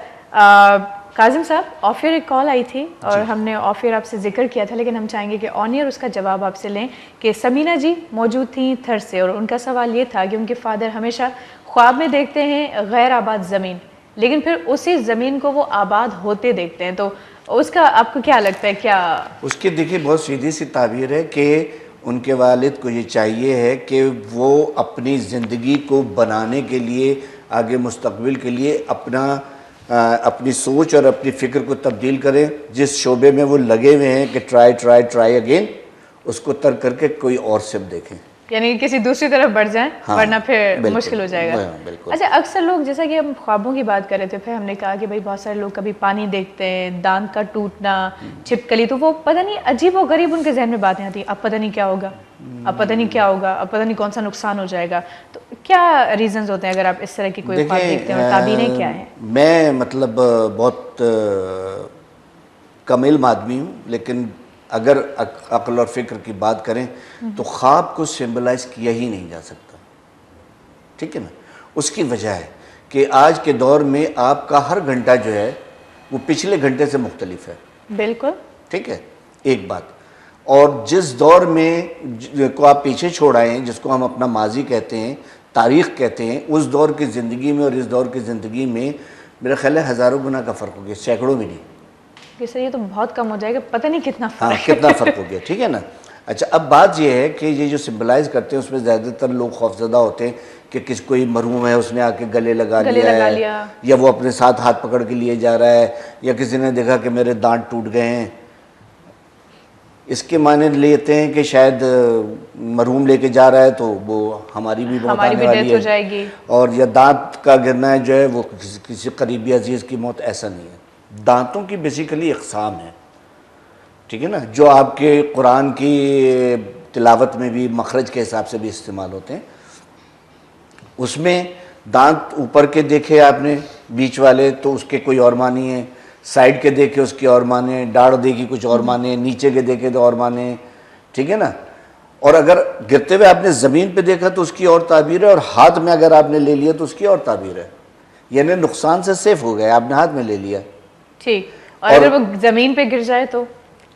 Speaker 1: काजिम साहब, ऑफ एयर एक कॉल आई थी और हमने ऑफ एयर आपसे जिक्र किया था, लेकिन हम चाहेंगे कि ऑन एयर उसका जवाब आपसे लें कि समीना जी मौजूद थी थर से, और उनका सवाल ये था कि उनके फादर हमेशा ख्वाब में देखते हैं गैर आबाद ज़मीन, लेकिन फिर उसी ज़मीन को वो आबाद होते देखते हैं। तो उसका आपको क्या लगता है, क्या
Speaker 2: उसकी? देखिए, बहुत सीधी सी ताबीर है कि उनके वालिद को ये चाहिए है कि वो अपनी ज़िंदगी को बनाने के लिए, आगे मुस्तकबिल के लिए अपनी सोच और अपनी फ़िक्र को तब्दील करें। जिस शोबे में वो लगे हुए हैं कि ट्राई अगेन, उसको तर्क करके कोई और सिर्फ देखें,
Speaker 1: यानी किसी दूसरी तरफ बढ़ जाएं,
Speaker 2: हाँ,
Speaker 1: वरना फिर मुश्किल हो जाएगा। अच्छा, अक्सर लोग, जैसा कि हम ख्वाबों की बात कर रहे थे, फिर हमने कहा कि भाई बहुत सारे लोग कभी पानी देखते हैं, दांत का टूटना, छिपकली, तो वो पता नहीं अजीब व गरीब उनके जहन में बातें आती, अब पता नहीं क्या होगा, अब पता नहीं क्या होगा, अब पता नहीं कौन सा नुकसान हो जाएगा। तो क्या रीजंस होते हैं अगर आप इस तरह की कोई ख्वाब देखते हैं, और ताबीरें क्या हैं?
Speaker 2: मैं मतलब बहुत कम इल्म आदमी हूँ, लेकिन अगर अक्ल और फ़िक्र की बात करें तो ख्वाब को सिंबलाइज किया ही नहीं जा सकता, ठीक है ना। उसकी वजह है कि आज के दौर में आपका हर घंटा जो है वो पिछले घंटे से मुख्तलिफ है।
Speaker 1: बिल्कुल,
Speaker 2: ठीक है, एक बात। और जिस दौर में को आप पीछे छोड़ आए हैं, जिसको हम अपना माजी कहते हैं, तारीख़ कहते हैं, उस दौर की ज़िंदगी में और इस दौर की ज़िंदगी में मेरा ख्याल है हज़ारों गुना का फ़र्क हो गया, सैकड़ों में नहीं।
Speaker 1: सर ये तो बहुत कम हो जाएगा, पता नहीं कितना
Speaker 2: हाँ, कितना फ़र्क हो गया, ठीक है ना। अच्छा, अब बात यह है कि ये जो सिम्बलाइज करते हैं उसमें ज़्यादातर लोग खौफजदा होते हैं कि किस कोई मरहूम है, उसने आके गले लगा लिया है, या वो अपने साथ हाथ पकड़ के लिए जा रहा है, या किसी ने देखा कि मेरे दांत टूट गए हैं। इसके माने लेते हैं कि शायद मरहूम लेके जा रहा है तो वो हमारी भी मौत आने वाली है, और या दांत का गिरना है जो है वो किसी करीबी अजीज़ की मौत, ऐसा नहीं है। दांतों की बेसिकली इक़साम है, ठीक है ना, जो आपके कुरान की तिलावत में भी मखरज के हिसाब से भी इस्तेमाल होते हैं। उसमें दांत ऊपर के देखे आपने बीच वाले तो उसके कोई और मानी है, साइड के देखे उसकी और माने, दाढ़ देखी कुछ और माने, नीचे के देखे तो और माने, ठीक है ना। और अगर गिरते हुए आपने ज़मीन पे देखा तो उसकी और ताबीर है, और हाथ में अगर आपने ले लिया तो उसकी और ताबीर है, यानी नुकसान से सेफ हो गया, आपने हाथ में ले लिया,
Speaker 1: ठीक। और अगर वो ज़मीन पे गिर जाए तो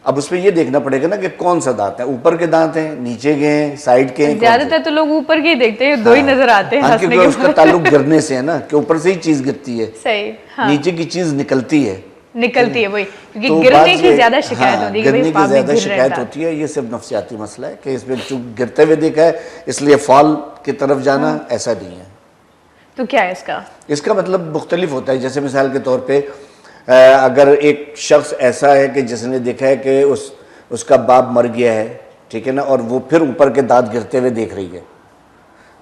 Speaker 2: अब उसमें ये देखना पड़ेगा ना कि कौन सा दांत है, ऊपर के दांत हैं, नीचे के हैं, साइड के हैं।
Speaker 1: ज्यादातर तो लोग ऊपर के ही देखते हैं, दो ही नजर आते हैं,
Speaker 2: क्योंकि उसका ताल्लुक गिरने से है ना, कि ऊपर से ही चीज गिरती है,
Speaker 1: सही,
Speaker 2: नीचे की चीज निकलती है
Speaker 1: वही, क्योंकि गिरने की ज्यादा शिकायत होती है,
Speaker 2: गिरने की ज्यादा शिकायत होती है। ये सिर्फ नफ्सियाती मसला है कि इसमें चूंकि गिरते हुए देखा है इसलिए फॉल की तरफ जाना ऐसा नहीं है।
Speaker 1: तो क्या है इसका
Speaker 2: मतलब मुख्तलिफ होता है। जैसे मिसाल के तौर पे अगर एक शख्स ऐसा है कि जिसने देखा है कि उसका बाप मर गया है, ठीक है ना, और वो फिर ऊपर के दांत गिरते हुए देख रही है,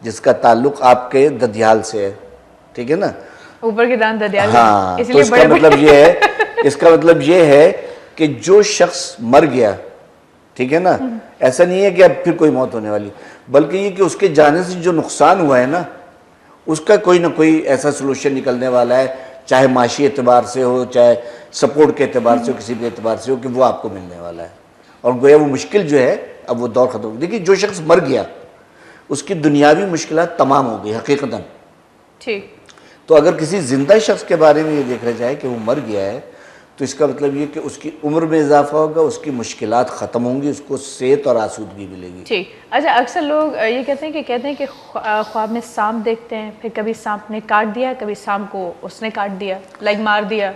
Speaker 2: जिसका ताल्लुक आपके ददियाल से है, ठीक है ना,
Speaker 1: ऊपर के दांत ददियाल,
Speaker 2: हाँ, इसलिए तो इसका मतलब ये है इसका मतलब ये है कि जो शख्स मर गया, ठीक है ना, ऐसा नहीं है कि अब फिर कोई मौत होने वाली, बल्कि ये कि उसके जाने से जो नुकसान हुआ है ना, उसका कोई ना कोई ऐसा सोल्यूशन निकलने वाला है, चाहे माशी एतबार से हो, चाहे सपोर्ट के एतबार से हो, किसी भी एतबार से हो, कि वो आपको मिलने वाला है। और गोया वो मुश्किल जो है अब वो दौर ख़त्म हो। देखिए, जो शख्स मर गया उसकी दुनियावी मुश्किलात तमाम हो गई हकीकतन।
Speaker 1: ठीक।
Speaker 2: तो अगर किसी जिंदा शख्स के बारे में ये देखा जाए कि वो मर गया है, तो इसका मतलब ये कि उसकी उम्र में इजाफा होगा, उसकी मुश्किलात ख़त्म होंगी, उसको सेहत और आसूदगी मिलेगी।
Speaker 1: ठीक। अच्छा, अक्सर लोग ये कहते हैं कि ख्वाब में सांप देखते हैं, फिर कभी सांप ने काट दिया, कभी सांप को उसने काट दिया, लाइक मार दिया।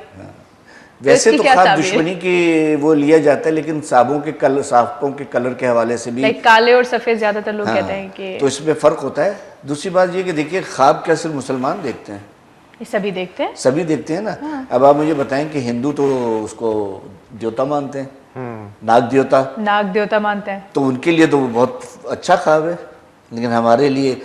Speaker 2: वैसे तो
Speaker 1: क्या
Speaker 2: ख्वाब
Speaker 1: ताबीर है?
Speaker 2: दुश्मनी की वो लिया जाता है, लेकिन सांपों के कलर के हवाले से भी
Speaker 1: लाइक काले और सफ़ेद ज़्यादातर लोग कहते हैं कि
Speaker 2: तो इसमें फ़र्क होता है। दूसरी बात ये कि देखिए, ख्वाब क्या सिर्फ मुसलमान देखते हैं?
Speaker 1: ये सभी देखते हैं।
Speaker 2: सभी देखते हैं ना। अब आप मुझे बताएं कि हिंदू तो उसको देवता मानते हैं, नाग देवता,
Speaker 1: नाग देवता मानते हैं।
Speaker 2: तो उनके लिए तो वो बहुत अच्छा ख्वाब है, लेकिन हमारे लिए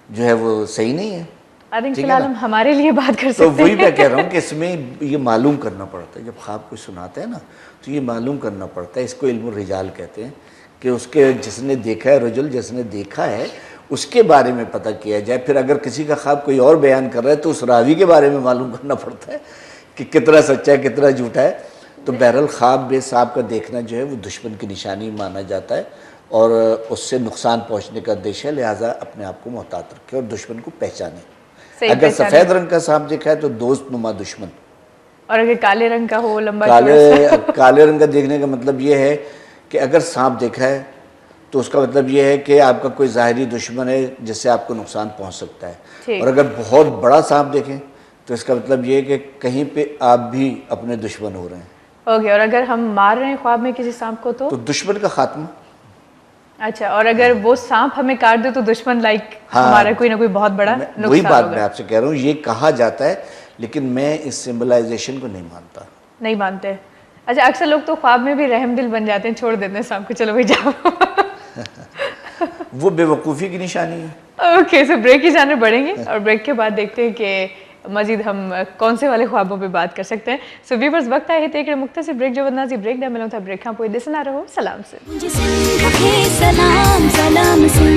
Speaker 2: जो है वो सही नहीं है।
Speaker 1: आई थिंक
Speaker 2: ठीक है
Speaker 1: फिलहाल
Speaker 2: ना?
Speaker 1: हम हमारे लिए बात कर
Speaker 2: तो
Speaker 1: सकते
Speaker 2: वही
Speaker 1: हैं।
Speaker 2: मैं कह रहा हूँ कि इसमें ये मालूम करना पड़ता है, जब ख्वाब कोई सुनाता है ना, तो ये मालूम करना पड़ता है। इसको इल्म रिजाल कहते हैं, कि उसके जिसने देखा है, रजुल जिसने देखा है, उसके बारे में पता किया जाए। फिर अगर किसी का ख्वाब कोई और बयान कर रहा है तो उस रावी के बारे में मालूम करना पड़ता है कि कितना सच्चा है, कितना झूठा है। तो बहरहाल ख्वाब में सांप का देखना जो है वो दुश्मन की निशानी माना जाता है, और उससे नुकसान पहुँचने का देश है, लिहाजा अपने आप को मोहतात रखें और दुश्मन को पहचानें। अगर सफ़ेद रंग का सांप देखा है तो दोस्त नुमा दुश्मन,
Speaker 1: और अगर काले रंग का हो, लंबा चौड़ा
Speaker 2: काले रंग का देखने का मतलब ये है कि अगर सांप देखा है तो उसका मतलब ये है कि आपका कोई ज़ाहिरी दुश्मन है जिससे आपको नुकसान पहुंच सकता है। और अगर बहुत बड़ा सांप देखें तो इसका मतलब ये है कि कहीं पे आप भी अपने दुश्मन हो रहे हैं।
Speaker 1: ओके। और अगर हम मार रहे हैं ख्वाब में किसी सांप को तो
Speaker 2: दुश्मन का खात्मा।
Speaker 1: अच्छा, और अगर वो सांप हमें काट दे तो दुश्मन लाइक हमारा कोई ना कोई बहुत बड़ा नुकसान
Speaker 2: वही बात
Speaker 1: होगा।
Speaker 2: मैं आपसे कह रहा हूँ, ये कहा जाता है, लेकिन मैं इस सिंबलाइजेशन को नहीं मानता।
Speaker 1: नहीं मानते। अच्छा, अक्सर लोग तो ख्वाब में भी रहम दिल बन जाते हैं, छोड़ देते हैं सांप को, चलो भाई जाओ।
Speaker 2: वो बेवकूफ़ी की निशानी है।
Speaker 1: ओके, सो ब्रेक की जाने बढ़ेंगे और ब्रेक के बाद देखते हैं कि मजीद हम कौन से वाले ख्वाबों पे बात कर सकते हैं। सो व्यूअर्स, वक्त आए थे मुख्तसर ब्रेक जो बदनाजी ब्रेक ना मिलो था ब्रेक खां पोइ ॾिसंदा रहो सलाम से।
Speaker 4: मुझे सिंध के सलाम सलाम सुन,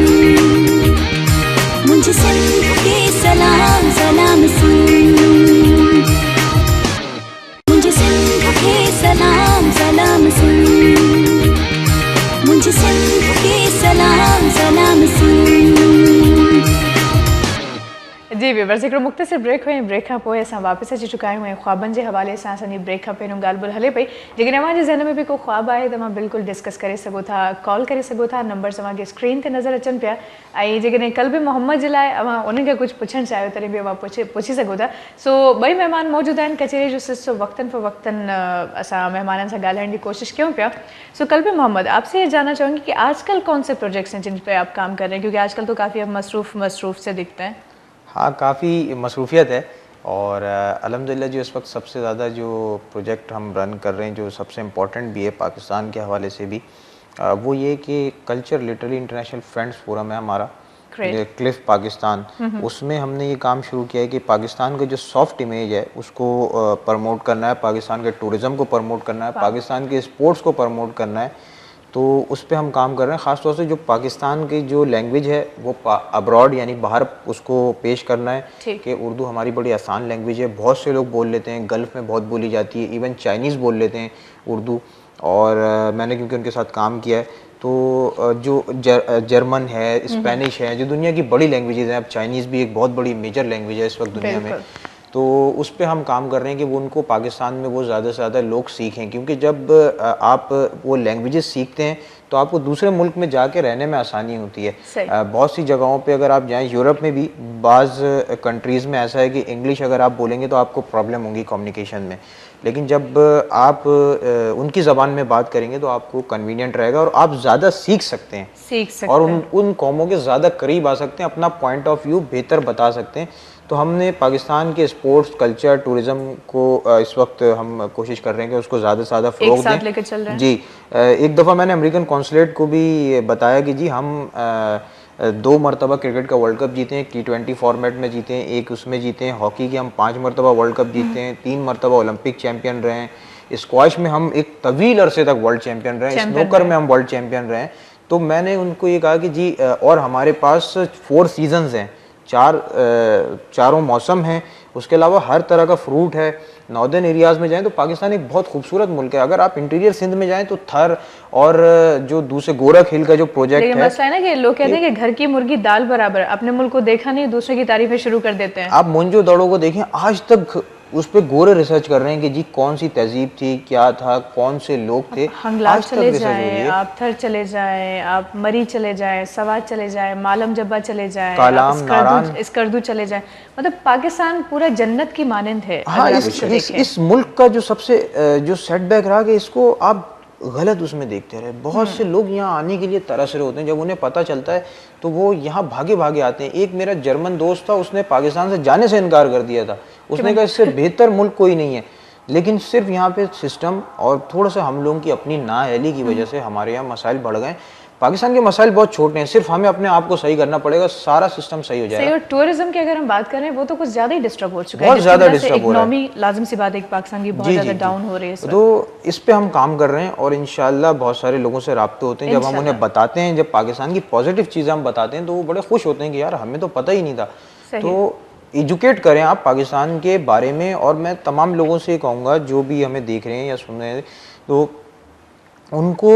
Speaker 4: मुझे सिंध के सलाम सलाम सुन, मुझे सिंध के सलाम सलाम सुन, मुझे सिंध के सलाम सलाम सुन।
Speaker 1: जी व्यूअर्स, हिकिड़ो मुख़्तसिर ब्रेक हुई, ब्रेक खां पोइ असां वापसि अची चुका आहियूं ऐं ख्वाबनि जे हवाले सां असांजी ब्रेक खां पहिरियों ॻाल्हि ॿोल हले पई। जेकॾहिं तव्हांजे ज़हन में बि को ख्वाबु आहे त तव्हां बिल्कुलु डिस्कस करे सघो था, कॉल करे सघो था, नंबर तव्हांखे स्क्रीन ते नज़र अचनि पिया। ऐं जेकॾहिं कल्बि मोहम्मद जे लाइ तव्हां उनखे कुझु पुछणु चाहियो तॾहिं बि तव्हां पुछी सघो था। सो ॿई महिमान मौजूदु आहिनि, कचहरी जो सिलसिलो वक्तन फ़ वक्तन असां महिमाननि सां ॻाल्हाइण जी कोशिशि कयूं पिया। सो कल्बि मोहम्मद, आपसे ये जानना चाहूँगी कि आजकल कौन से प्रोजेक्ट्स हैं जिन पर आप काम कर रहे हैं, क्योंकि आजकल तो काफ़ी अब मसरूफ़ से दिखते हैं।
Speaker 3: हाँ, काफ़ी मसरूफियत है, और अल्हम्दुलिल्लाह जो इस वक्त सबसे ज़्यादा जो प्रोजेक्ट हम रन कर रहे हैं, जो सबसे इम्पोर्टेंट भी है पाकिस्तान के हवाले से भी, वो ये कि culture literally international friends forum है हमारा, क्लिफ पाकिस्तान। उसमें हमने ये काम शुरू किया है कि पाकिस्तान का जो सॉफ्ट इमेज है उसको प्रमोट करना है, पाकिस्तान के टूरिज़म को प्रमोट करना है, पाकिस्तान के स्पोर्ट्स को प्रमोट करना है। तो उस पर हम काम कर रहे हैं, ख़ास तौर से जो पाकिस्तान की जो लैंग्वेज है वो अब्रॉड यानी बाहर उसको पेश करना है कि उर्दू हमारी बड़ी आसान लैंग्वेज है, बहुत से लोग बोल लेते हैं, गल्फ़ में बहुत बोली जाती है, इवन चाइनीज़ बोल लेते हैं उर्दू। और मैंने क्योंकि उनके साथ काम किया है, तो जो जर्मन है, स्पेनिश है, जो दुनिया की बड़ी लैंग्वेजेज़ हैं, अब चाइनीज़ भी एक बहुत बड़ी मेजर लैंग्वेज है इस वक्त दुनिया में, तो उस पर हम काम कर रहे हैं कि वो उनको पाकिस्तान में वो ज़्यादा से ज़्यादा लोग सीखें, क्योंकि जब आप वो लैंग्वेजेस सीखते हैं तो आपको दूसरे मुल्क में जाके रहने में आसानी होती है। बहुत सी जगहों पे अगर आप जाएं, यूरोप में भी बाज़ कंट्रीज़ में ऐसा है कि इंग्लिश अगर आप बोलेंगे तो आपको प्रॉब्लम होगी कम्युनिकेशन में, लेकिन जब आप उनकी ज़बान में बात करेंगे तो आपको कन्वीनियंट रहेगा और आप ज़्यादा सीख सकते हैं और उन कौमों के ज़्यादा करीब आ सकते हैं, अपना पॉइंट ऑफ व्यू बेहतर बता सकते हैं। तो हमने पाकिस्तान के स्पोर्ट्स, कल्चर, टूरिज़्म को इस वक्त हम कोशिश कर रहे हैं कि उसको ज़्यादा से ज़्यादा फ़रोग़ दें।
Speaker 1: लेकर चल रहे हैं।
Speaker 3: जी, एक दफ़ा मैंने अमेरिकन कॉन्सुलेट को भी बताया कि जी हम 2 मरतबा क्रिकेट का वर्ल्ड कप जीते हैं, T20 फॉर्मेट में जीते हैं, एक उसमें जीते हैं, हॉकी के हम 5 मरतबा वर्ल्ड कप जीते हैं, 3 मरतबा ओलंपिक चैम्पियन रहे हैं, स्क्वॉश में हम एक तवील अरसे तक वर्ल्ड चैंपियन रहे, स्नूकर में हम वर्ल्ड चैंपियन रहे। तो मैंने उनको ये कहा कि जी और हमारे पास 4 सीजन्स हैं, चारों मौसम हैं, उसके अलावा हर तरह का फ्रूट है। नॉर्दर्न एरियाज में जाएं तो पाकिस्तान एक बहुत खूबसूरत मुल्क है। अगर आप इंटीरियर सिंध में जाएं तो थर और जो दूसरे गोरख हिल का जो प्रोजेक्ट है,
Speaker 1: मसला है ना कि लोग कहते हैं कि घर की मुर्गी दाल बराबर, अपने मुल्क को देखा नहीं दूसरे की तारीफें शुरू कर देते हैं।
Speaker 3: आप मोंजो दड़ो को देखें, आज तक उस पे गोरे रिसर्च कर रहे हैं कि जी कौन सी तहजीब थी, क्या था, कौन से लोग थे।
Speaker 1: हंगलाज चले जाएं, आप थर चले जाएं, आप मरी चले जाएं, सवात चले जाएं, मालम जब्बा चले जाएं,
Speaker 3: कालाम, नारान,
Speaker 1: स्कर्दू चले जाएं, मतलब पाकिस्तान पूरा जन्नत की मानंद है।
Speaker 3: हाँ, इस मुल्क का जो सबसे जो सेटबैक रहा कि इसको आप गलत उसमें देखते रहे। बहुत से लोग यहाँ आने के लिए तरस रहे होते हैं, जब उन्हें पता चलता है तो वो यहाँ भागे भागे आते हैं। एक मेरा जर्मन दोस्त था, उसने पाकिस्तान से जाने से इनकार कर दिया था। उसने कहा इससे बेहतर मुल्क कोई नहीं है, लेकिन सिर्फ यहाँ पे सिस्टम और थोड़ा सा हम लोगों की अपनी नाअहली की वजह से हमारे यहाँ मसाइल बढ़ गए। पाकिस्तान के मसाइल बहुत छोटे हैं, सिर्फ हमें अपने आप को सही करना पड़ेगा, सारा सिस्टम सही हो जाएगा।
Speaker 1: और टूरिज्म की अगर हम बात करें वो तो कुछ ज्यादा ही डिस्टर्ब हो चुका है,
Speaker 3: बहुत ज्यादा डिस्टर्ब हो रहा है।
Speaker 1: इकोनॉमी लाजिम सी बात है कि पाकिस्तान की बहुत ज्यादा डाउन हो रही है।
Speaker 3: तो इस पे हम काम कर रहे हैं और इंशाल्लाह बहुत सारे लोगों से राब्ते होते हैं। जब हम उन्हें बताते हैं, जब पाकिस्तान की पॉजिटिव चीजें हम बताते हैं तो वो बड़े खुश होते हैं कि यार हमें तो पता ही नहीं था। तो एजुकेट करें आप पाकिस्तान के बारे में। और मैं तमाम लोगों से कहूँगा जो भी हमें देख रहे हैं या सुन रहे हैं, तो उनको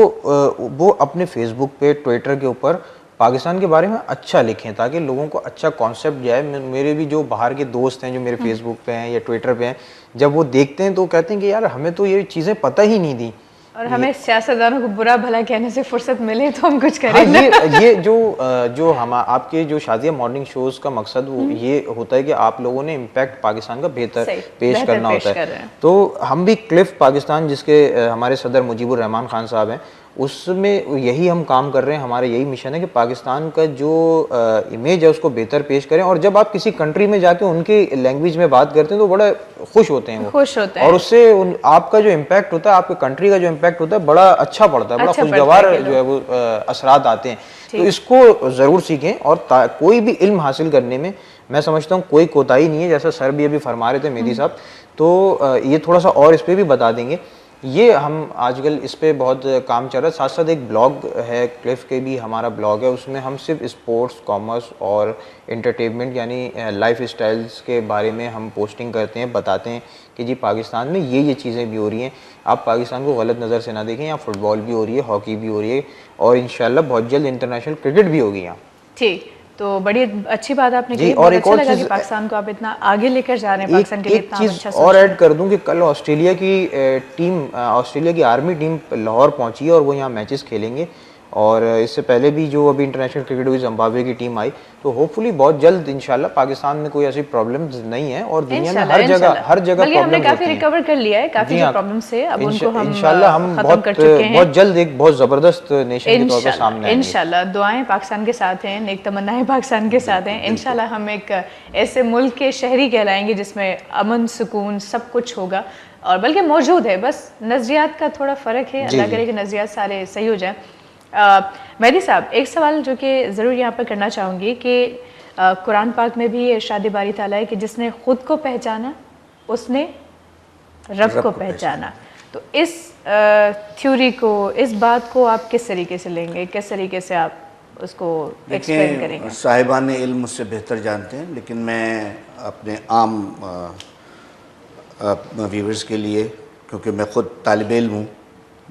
Speaker 3: वो अपने फेसबुक पे, ट्विटर के ऊपर पाकिस्तान के बारे में अच्छा लिखें ताकि लोगों को अच्छा कॉन्सेप्ट जाए। मेरे भी जो बाहर के दोस्त हैं जो मेरे फेसबुक पे हैं या ट्विटर पे हैं, जब वो देखते हैं तो कहते हैं कि यार हमें तो ये चीज़ें पता ही नहीं थी।
Speaker 1: और हमें सियासतदानों को बुरा भला कहने से फुर्सत मिले तो हम कुछ करें।
Speaker 3: हाँ, ये जो हम आपके जो शादिया मॉर्निंग शोज का मकसद ये होता है कि आप लोगों ने इम्पैक्ट पाकिस्तान का बेहतर पेश करना होता है। तो हम भी क्लिफ पाकिस्तान, जिसके हमारे सदर मुजीबुर रहमान खान साहब हैं, उसमें यही हम काम कर रहे हैं। हमारा यही मिशन है कि पाकिस्तान का जो इमेज है उसको बेहतर पेश करें। और जब आप किसी कंट्री में जाके उनकी लैंग्वेज में बात करते हैं तो बड़ा खुश होते हैं,
Speaker 1: खुश होते हैं।
Speaker 3: और उससे आपका जो इम्पैक्ट होता है, आपके कंट्री का जो इम्पैक्ट होता है, बड़ा अच्छा पड़ता है, बड़ा खुशगवार जो है वो असरात आते हैं। तो इसको ज़रूर सीखें। और कोई भी इल्म हासिल करने में मैं समझता हूँ कोई कोताही नहीं है, जैसा सर भी अभी फरमा रहे थे मेहदी साहब। तो ये थोड़ा सा और इस पर भी बता देंगे। ये हम आजकल इस पे बहुत काम चल रहा है। साथ साथ एक ब्लॉग है, क्लिफ के भी हमारा ब्लॉग है, उसमें हम सिर्फ स्पोर्ट्स, कॉमर्स और एंटरटेनमेंट यानी लाइफ स्टाइल्स के बारे में हम पोस्टिंग करते हैं, बताते हैं कि जी पाकिस्तान में ये चीज़ें भी हो रही हैं, आप पाकिस्तान को गलत नज़र से ना देखें। यहाँ फुटबॉल भी हो रही है, हॉकी भी हो रही है और इंशाल्लाह बहुत जल्द इंटरनेशनल क्रिकेट भी होगी यहाँ।
Speaker 1: ठीक, तो बड़ी अच्छी बात आपने की।
Speaker 3: और एक और
Speaker 1: लगा कि पाकिस्तान को आप इतना आगे लेकर जा रहे हैं, पाकिस्तान के लिए
Speaker 3: एक चीज़ और ऐड कर दूं कि कल ऑस्ट्रेलिया की आर्मी टीम लाहौर पहुंची है और वो यहाँ मैचेस खेलेंगे। और इससे पहले भी जो अभी इंटरनेशनल क्रिकेट हुई, जिम्बाब्वे की टीम आई, तो होपफुली बहुत जल्द इंशाल्लाह पाकिस्तान में कोई ऐसी प्रॉब्लम्स नहीं है। और दुनिया में हर जगह
Speaker 1: हमने काफी रिकवर कर लिया है, काफी जो प्रॉब्लम्स है अब उनको हम
Speaker 3: इंशाल्लाह हम बहुत जल्द एक बहुत जबरदस्त नेशन के तौर पर सामने आएंगे।
Speaker 1: इंशाल्लाह दुआएं पाकिस्तान के साथ हैं, नेक तमन्नाएं पाकिस्तान के साथ हैं। इंशाल्लाह हम एक ऐसे मुल्क के शहरी कहलाएंगे जिसमें अमन, सुकून सब कुछ होगा, और बल्कि मौजूद है। बस नजरियात का थोड़ा फर्क है, अल्लाह करे कि नजरियात सारे सही हो जाए। मेहदी साहब, एक सवाल जो कि ज़रूर यहाँ पर करना चाहूँगी कि कुरान पाक में भी इरशाद बारी ताला है कि जिसने खुद को पहचाना उसने रब को पहचाना। तो इस थ्योरी को, इस बात को आप किस तरीके से लेंगे, किस तरीके से आप उसको एक्सप्लेन करेंगे?
Speaker 2: साहिबान इल्म मुझसे बेहतर जानते हैं, लेकिन मैं अपने आम व्यूवर्स के लिए, क्योंकि मैं ख़ुद तालिब इल्म हूँ,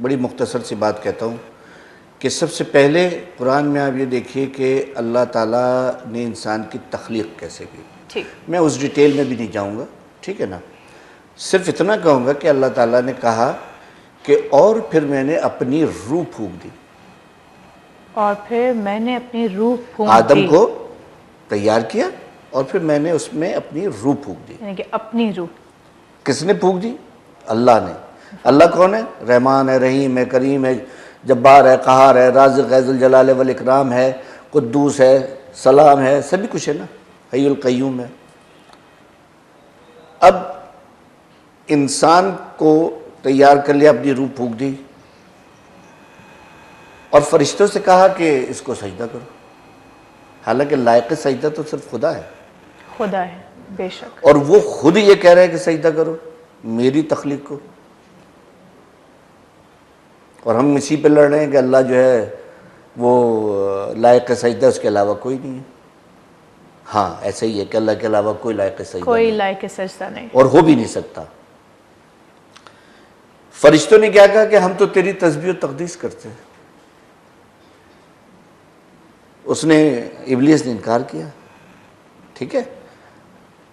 Speaker 2: बड़ी मुख्तसर सी बात कहता हूँ कि सबसे पहले कुरान में आप ये देखिए कि अल्लाह ताला ने इंसान की तख्लीक कैसे की।
Speaker 1: ठीक,
Speaker 2: मैं उस डिटेल में भी नहीं जाऊँगा, ठीक है ना। सिर्फ इतना कहूँगा कि अल्लाह ताला ने कहा कि और फिर मैंने अपनी रूह फूंक दी,
Speaker 1: और फिर मैंने अपनी रूह फूंक दी।
Speaker 2: आदम को तैयार किया और फिर मैंने उसमें अपनी रूह फूंक दी।
Speaker 1: यानी कि अपनी रूह
Speaker 2: किसने फूंक दी? अल्लाह ने। अल्लाह कौन है? रहमान है, रहीम है, करीम है, जब्बार है, कहार है, राज़िक़ है, ज़ुल जलाल वल इकराम है, कुद्दूस है, सलाम है, सभी कुछ है ना, हय्युल क़य्यूम है। अब इंसान को तैयार कर लिया, अपनी रूह फूंक दी और फरिश्तों से कहा कि इसको सजदा करो, हालांकि लायक सजदा तो सिर्फ खुदा है,
Speaker 1: खुदा है बेशक,
Speaker 2: और वो खुद ये कह रहे हैं कि सजदा करो मेरी तख्लीक को। और हम इसी पे लड़ रहे हैं कि अल्लाह जो है वो लायक सजदा, उसके अलावा कोई नहीं है। हाँ, ऐसा ही है कि अल्लाह के अलावा कोई लायक सजदा
Speaker 1: कोई
Speaker 2: नहीं,
Speaker 1: लायक सजदा नहीं,
Speaker 2: और हो भी नहीं सकता। फरिश्तों ने क्या कहा कि हम तो तेरी तस्बीह और तकदीस करते हैं। उसने, इब्लीस ने इनकार किया। ठीक है,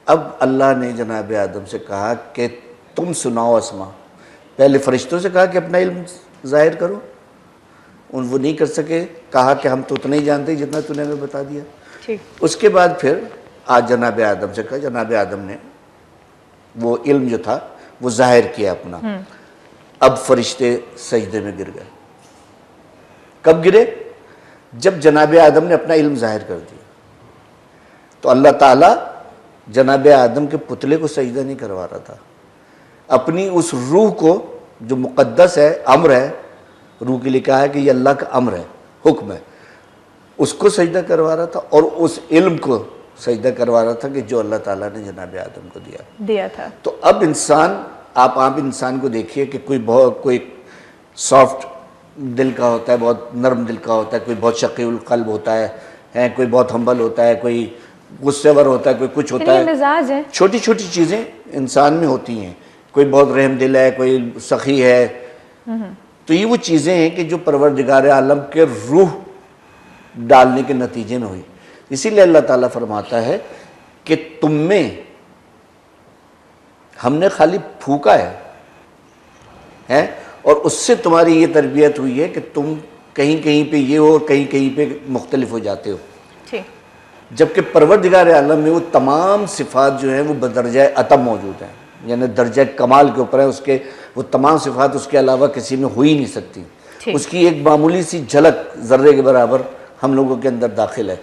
Speaker 2: अब अल्लाह ने जनाब आदम से कहा कि तुम सुनाओ अस्मा। पहले फरिश्तों से कहा कि अपना इल्म जाहिर करो, वो नहीं कर सके। कहा कि हम तो उतना ही जानते जितना तूने हमें बता दिया।
Speaker 1: ठीक।
Speaker 2: उसके बाद फिर आज जनाब आदम से कहा, जनाब आदम ने वो इल्म जो था वो जाहिर किया अपना। अब फरिश्ते सजदे में गिर गए। कब गिरे? जब जनाब आदम ने अपना इल्म जाहिर कर दिया। तो अल्लाह ताला जनाब आदम के पुतले को सजदा नहीं करवा रहा था, अपनी उस रूह को जो मुक़द्दस है, अम्र है, रूह के लिए कहा है कि ये अल्लाह का अम्र है, हुक्म है, उसको सजदा करवा रहा था, और उस इल्म को सजदा करवा रहा था कि जो अल्लाह ताला ने जनाब आदम को दिया
Speaker 1: था।
Speaker 2: तो अब इंसान, आप इंसान को देखिए कि कोई सॉफ्ट दिल का होता है, बहुत नरम दिल का होता है, कोई बहुत शकीउल क़ल्ब होता है, कोई बहुत हम्बल होता है, कोई गुस्सेवर होता है, कोई कुछ होता है।
Speaker 1: मिजाज है,
Speaker 2: छोटी छोटी चीज़ें इंसान में होती हैं। कोई बहुत रहम दिल है, कोई सखी है। तो ये वो चीज़ें हैं कि जो परवरदिगार आलम के रूह डालने के नतीजे में हुई। इसीलिए अल्लाह ताला फरमाता है कि तुम में हमने खाली फूका है और उससे तुम्हारी ये तरबियत हुई है कि तुम कहीं कहीं पे ये हो और कहीं कहीं पे मुख्तलिफ हो जाते हो। जबकि परवरदिगार आलम में वो तमाम सिफ़ात जो हैं वो बदरजा अतम मौजूद हैं, यानी दर्जा कमाल के ऊपर है। उसके वो तमाम सिफ़ात उसके अलावा किसी में हो ही नहीं सकती। उसकी एक मामूली सी झलक ज़र्रे के बराबर हम लोगों के अंदर दाखिल है।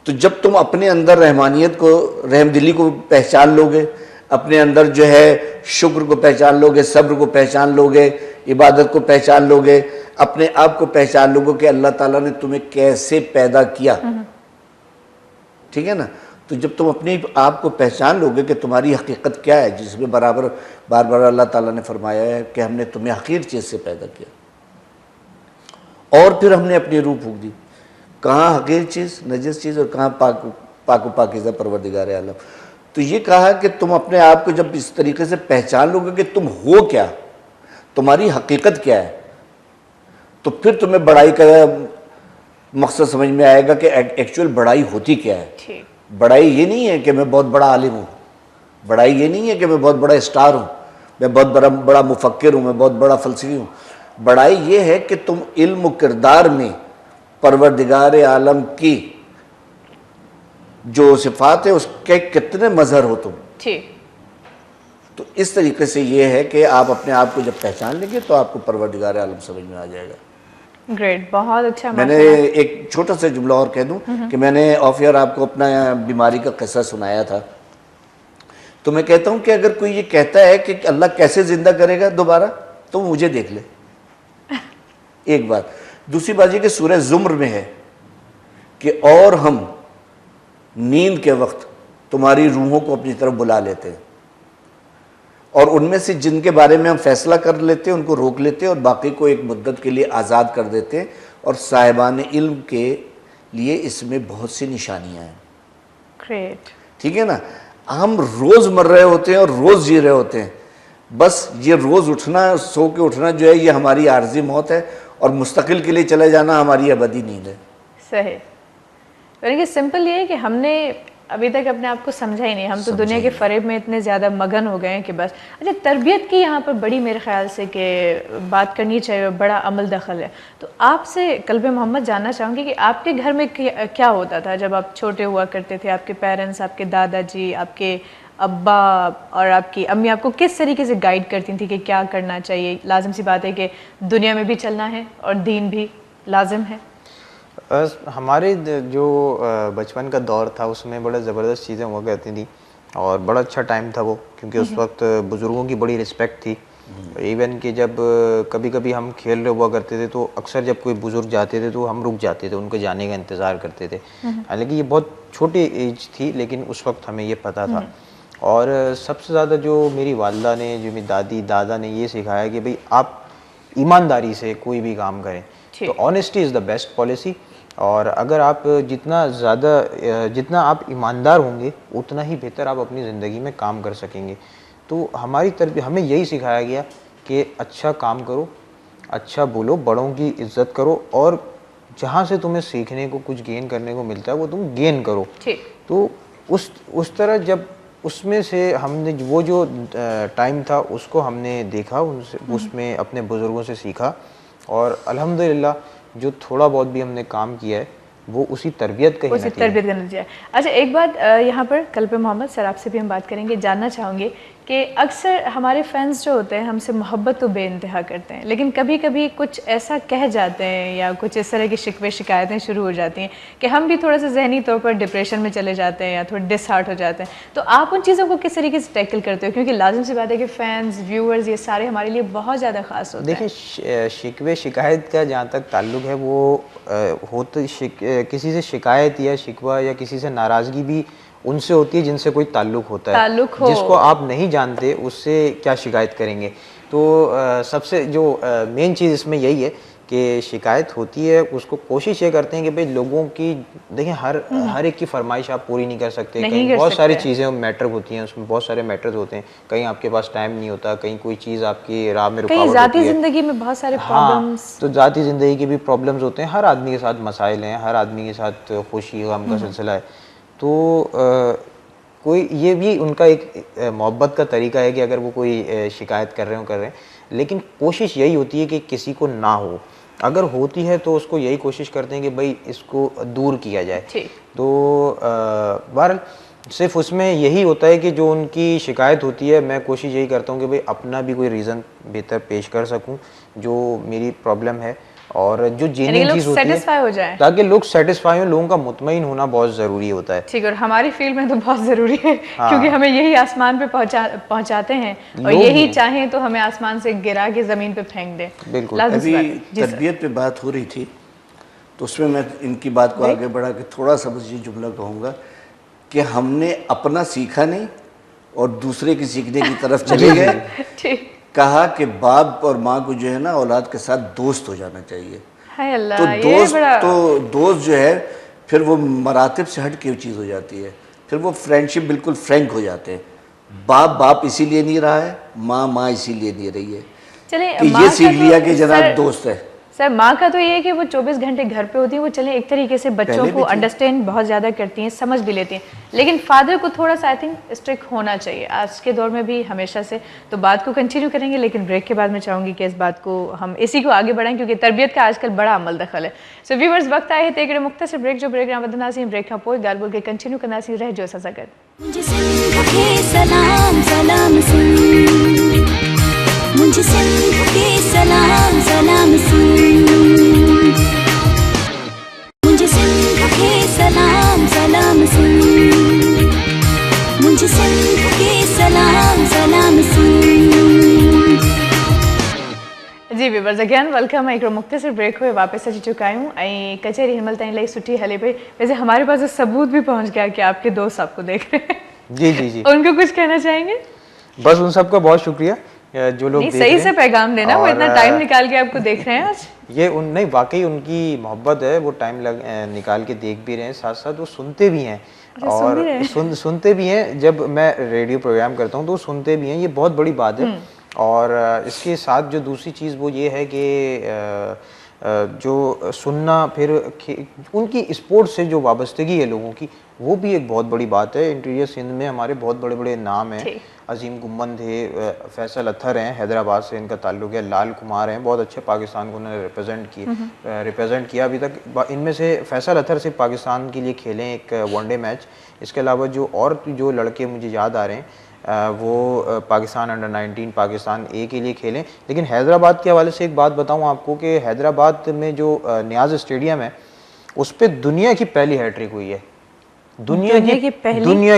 Speaker 2: तो जब तुम अपने अंदर रहमानियत को, रहमदिली को पहचान लोगे, अपने अंदर जो है शुक्र को पहचान लोगे, सब्र को पहचान लोगे, इबादत को पहचान लोगे, अपने आप को पहचान लोगे कि अल्लाह ताला ने तुम्हें कैसे पैदा किया। ठीक है ना? तो जब तुम अपने आप को पहचान लोगे कि तुम्हारी हकीकत क्या है, जिसमें बार बार अल्लाह ताला ने फरमाया है कि हमने तुम्हें हकीर चीज़ से पैदा किया, और फिर हमने अपनी रूह फूंक दी। कहाँ हकीर चीज़, नजस चीज़, और कहाँ पाकीज़ा परवरदिगार आलम। तो ये कहा कि तुम अपने आप को जब इस तरीके से पहचान लोगे कि तुम हो क्या, तुम्हारी हकीकत क्या है, तो फिर तुम्हें बड़ाई का मकसद समझ में आएगा कि एक्चुअल बड़ाई होती क्या है। बड़ाई ये नहीं है कि मैं बहुत बड़ा आलिम हूँ, बड़ाई ये नहीं है कि मैं बहुत बड़ा स्टार हूँ, मैं बहुत बड़ा मुफक्किर हूँ, मैं बहुत बड़ा फलसफी हूँ। बड़ाई ये है कि तुम इल्म किरदार में परवरदिगार आलम की जो सिफात है उसके कितने मजहर हो तुम। तो इस तरीके से ये है कि आप अपने आप को जब पहचान लेंगे तो आपको परवरदिगार आलम समझ में आ जाएगा।
Speaker 1: ग्रेट, बहुत अच्छा।
Speaker 2: मैंने एक छोटा सा जुमला और कह दूं कि मैंने ऑफ ईयर आपको अपना बीमारी का किस्सा सुनाया था। तो मैं कहता हूं कि अगर कोई ये कहता है कि अल्लाह कैसे जिंदा करेगा दोबारा, तो मुझे देख ले। एक बात। दूसरी बात ये कि सूरह ज़ुम्र में है कि और हम नींद के वक्त तुम्हारी रूहों को अपनी तरफ बुला लेते हैं, और उनमें से जिनके बारे में हम फैसला कर लेते हैं उनको रोक लेते हैं, और बाकी को एक मुद्दत के लिए आज़ाद कर देते हैं। और साहिबान इल्म के लिए इसमें बहुत सी निशानियां हैं।
Speaker 1: ग्रेट,
Speaker 2: ठीक है ना? हम रोज़ मर रहे होते हैं और रोज़ जी रहे होते हैं। बस ये रोज़ उठना, सो के उठना जो है ये हमारी आर्जी मौत है, और मुस्तकिल के लिए चले जाना हमारी अबदी नींद है।
Speaker 1: सही। यानी कि सिंपल ये है कि हमने अभी तक अपने आप को समझा ही नहीं। हम तो दुनिया के फ़रेब में इतने ज़्यादा मगन हो गए हैं कि बस। अच्छा, तरबियत की यहाँ पर बड़ी मेरे ख्याल से कि बात करनी चाहिए, बड़ा अमल दखल है। तो आपसे कल्ब मोहम्मद जानना चाहूँगी कि आपके घर में क्या होता था जब आप छोटे हुआ करते थे? आपके पेरेंट्स, आपके दादाजी, आपके अब्बा और आपकी अम्मी आपको किस तरीके से गाइड करती थी कि क्या करना चाहिए? लाजिम सी बात है कि दुनिया में भी चलना है और दीन भी लाजिम है।
Speaker 3: हमारे जो बचपन का दौर था उसमें बड़ा ज़बरदस्त चीज़ें हुआ करती थी, और बड़ा अच्छा टाइम था वो, क्योंकि उस वक्त बुज़ुर्गों की बड़ी रिस्पेक्ट थी। इवन कि जब कभी कभी हम खेल रहे हुआ करते थे तो अक्सर जब कोई बुज़ुर्ग जाते थे तो हम रुक जाते थे, उनके जाने का इंतज़ार करते थे। हालांकि ये बहुत छोटी एज थी, लेकिन उस वक्त हमें ये पता था। और सबसे ज़्यादा जो मेरी वालिदा ने, जो मेरी दादी दादा ने ये सिखाया कि भाई आप ईमानदारी से कोई भी काम करें।
Speaker 1: ठीक।
Speaker 3: तो honesty is the best policy, और अगर आप जितना आप ईमानदार होंगे उतना ही बेहतर आप अपनी ज़िंदगी में काम कर सकेंगे। तो हमारी तरफ हमें यही सिखाया गया कि अच्छा काम करो, अच्छा बोलो, बड़ों की इज्जत करो, और जहाँ से तुम्हें सीखने को कुछ गेन करने को मिलता है वो तुम गेन करो।
Speaker 1: ठीक।
Speaker 3: तो उस तरह जब उसमें से हमने वो जो टाइम था उसको हमने देखा, उनसे उसमें अपने बुज़ुर्गों से सीखा, और अल्हम्दुलिल्लाह जो थोड़ा बहुत भी हमने काम किया है वो उसी तरबियत का ही
Speaker 1: उसी
Speaker 3: नतीजा है।
Speaker 1: तरबियत का नतीजा है। अच्छा, एक बात यहाँ पर कल्प मोहम्मद सर आपसे भी हम बात करेंगे, जानना चाहूँगे कि अक्सर हमारे फैंस जो होते हैं हमसे मोहब्बत तो बेइंतहा करते हैं, लेकिन कभी कभी कुछ ऐसा कह जाते हैं या कुछ इस तरह की शिकवे शिकायतें शुरू हो जाती हैं कि हम भी थोड़ा सा जहनी तौर पर डिप्रेशन में चले जाते हैं या थोड़े डिसहार्ट हो जाते हैं। तो आप उन चीज़ों को किस तरीके से टैकल करते हो, क्योंकि लाजिम सी बात है कि फैंस व्यूअर्स ये सारे हमारे लिए बहुत ज़्यादा ख़ास होते हैं।
Speaker 3: देखिए, शिकवे शिकायत का जहाँ तक ताल्लुक है वो किसी से शिकायत या शिकवा या किसी से नाराज़गी भी उनसे होती है जिनसे कोई ताल्लुक होता है।
Speaker 1: ताल्लुक हो।
Speaker 3: जिसको आप नहीं जानते उससे क्या शिकायत करेंगे। तो सबसे जो मेन चीज़ इसमें यही है कि शिकायत होती है, उसको कोशिश ये करते हैं कि भाई लोगों की, देखिए हर एक की फरमाइश आप पूरी नहीं कर सकते।
Speaker 1: नहीं
Speaker 3: कहीं
Speaker 1: कर
Speaker 3: बहुत सारी
Speaker 1: सकते।
Speaker 3: चीज़ें मैटर होती हैं, उसमें बहुत सारे मैटर्स होते हैं, कहीं आपके पास टाइम नहीं होता, कहीं कोई चीज़ आपकी राह में
Speaker 1: कहीं
Speaker 3: रुकावट
Speaker 1: ज़ाती
Speaker 3: होती है।
Speaker 1: ज़िंदगी में बहुत सारे
Speaker 3: हाँ,
Speaker 1: प्रॉब्लम्स।
Speaker 3: तो ज़ाती ज़िंदगी के भी प्रॉब्लम्स होते हैं, हर आदमी के साथ मसाइल हैं, हर आदमी के साथ खुशी गम का सिलसिला है। तो कोई ये भी उनका एक मोहब्बत का तरीका है कि अगर वो कोई शिकायत कर रहे हैं, लेकिन कोशिश यही होती है कि किसी को ना हो। अगर होती है तो उसको यही कोशिश करते हैं कि भाई इसको दूर किया जाए।
Speaker 1: ठीक।
Speaker 3: तो बहरहाल सिर्फ उसमें यही होता है कि जो उनकी शिकायत होती है, मैं कोशिश यही करता हूँ कि भाई अपना भी कोई रीज़न बेहतर पेश कर सकूँ जो मेरी प्रॉब्लम है, और जो
Speaker 1: यानी कि
Speaker 3: जेन्युइन
Speaker 1: लोग
Speaker 3: चीज़ होती है,
Speaker 1: satisfy हो जाएं।
Speaker 3: ताकि लोग सेटिस्फाई हों। लोगों का मुतमईन होना बहुत ज़रूरी होता है।
Speaker 1: ठीक, और हमारी फील्ड में तो बहुत ज़रूरी है,
Speaker 3: हाँ।
Speaker 1: क्योंकि हमें यही आसमान पे पहुंचाते हैं, और
Speaker 3: लोग
Speaker 1: यही
Speaker 3: हैं।
Speaker 1: चाहें तो हमें आसमान से गिरा के ज़मीन पे फेंक दें।
Speaker 3: बिल्कुल।
Speaker 1: लाजिम सी
Speaker 2: अभी
Speaker 1: बात है। जी सर।
Speaker 2: तरबियत पे बात हो रही थी, तो उसमें मैं इनकी बात को आगे बढ़ा के थोड़ा सा बस ये जुमला कहूँगा कि हमने अपना सीखा नहीं और दूसरे की सीखने की तरफ चले गए।
Speaker 1: ठीक।
Speaker 2: कहा कि बाप और माँ को जो है ना औलाद के साथ दोस्त हो जाना चाहिए।
Speaker 1: हाय अल्लाह,
Speaker 2: तो
Speaker 1: ये बड़ा
Speaker 2: दोस्त जो है फिर वो मरातिब से हट के चीज़ हो जाती है, फिर वो फ्रेंडशिप बिल्कुल फ्रैंक हो जाते हैं। बाप इसीलिए नहीं रहा है, माँ इसीलिए नहीं रही है
Speaker 1: चले
Speaker 2: कि
Speaker 1: माँ
Speaker 2: ये
Speaker 1: का
Speaker 2: सीख
Speaker 1: तो
Speaker 2: लिया कि जनाब
Speaker 1: सर-
Speaker 2: दोस्त है।
Speaker 1: सर, माँ का तो ये है कि वो 24 घंटे घर पे होती है, वो चले एक तरीके से बच्चों
Speaker 2: पहले
Speaker 1: को
Speaker 2: भी थी।
Speaker 1: अंडरस्टैंड बहुत ज़्यादा करती हैं, समझ भी लेती हैं, लेकिन फादर को थोड़ा सा आई थिंक स्ट्रिक्ट होना चाहिए आज के दौर में भी, हमेशा से। तो बात को कंटिन्यू करेंगे, लेकिन ब्रेक के बाद मैं चाहूँगी कि इस बात को हम इसी को आगे बढ़ाएं, क्योंकि तरबियत का आजकल बड़ा अमल दखल है। सो व्यूअर्स, वक्त आए थे एक मुख्तसर ब्रेक जो ब्रेक वदनासी ब्रेक खां पोइ ॻाल्हि ॿोल के कंटिन्यू कंदासीं, रहिजो असां सां गॾु।
Speaker 4: मुझे सिंध के सलाम सलाम सिंध, मुझे सिंध के सलाम सलाम सिंध, मुझे सिंध के सलाम सलाम सिंध, मुझे सिंध के सलाम सलाम सिंध।
Speaker 1: जी व्यूअर्स, अगेन वेलकम। एक मुख्तसर ब्रेक हुए वापस अची चुका हूँ, कचहरी हिनमल ताईं इलाही सुठी हले पई। वैसे हमारे पास सबूत भी पहुँच गया कि आपके दोस्त आपको देख रहे हैं।
Speaker 3: जी जी जी।
Speaker 1: उनको कुछ कहना चाहेंगे?
Speaker 3: बस उन सबका बहुत शुक्रिया जो लोग
Speaker 1: नहीं,
Speaker 3: देख
Speaker 1: सही
Speaker 3: रहे
Speaker 1: से
Speaker 3: हैं।
Speaker 1: पैगाम देना, वो
Speaker 3: और,
Speaker 1: इतना टाइम निकाल के आपको देख रहे हैं आज।
Speaker 3: ये उन नहीं, वाकई उनकी मोहब्बत है, वो टाइम निकाल के देख भी रहे हैं, साथ साथ वो सुनते भी हैं।
Speaker 1: अच्छा, सुन भी रहे
Speaker 3: और
Speaker 1: हैं।
Speaker 3: सुनते भी हैं। जब मैं रेडियो प्रोग्राम करता हूँ तो वो सुनते भी हैं, ये बहुत बड़ी बात है। और इसके साथ जो दूसरी चीज़ वो ये है कि जो सुनना, फिर उनकी स्पोर्ट्स से जो वाबस्तगी है लोगों की, वो भी एक बहुत बड़ी बात है। इंटीरियर सिंध में हमारे बहुत बड़े बड़े नाम हैं।
Speaker 1: ठीक।
Speaker 3: अजीम गुम्मन थे, फैसल अत्थर हैं, हैदराबाद से इनका ताल्लुक है, लाल कुमार हैं, बहुत अच्छे पाकिस्तान को उन्होंने रिप्रेजेंट किया अभी तक। इनमें से फैसल अत्थर सिर्फ पाकिस्तान के लिए खेले हैं एक वनडे मैच। इसके अलावा जो लड़के मुझे याद आ रहे हैं वो पाकिस्तान अंडर 19, पाकिस्तान ए के लिए खेलें। लेकिन हैदराबाद के हवाले से एक बात बताऊं आपको कि हैदराबाद में जो नियाज स्टेडियम है उस पर दुनिया की पहली हैट्रिक हुई है। दुनिया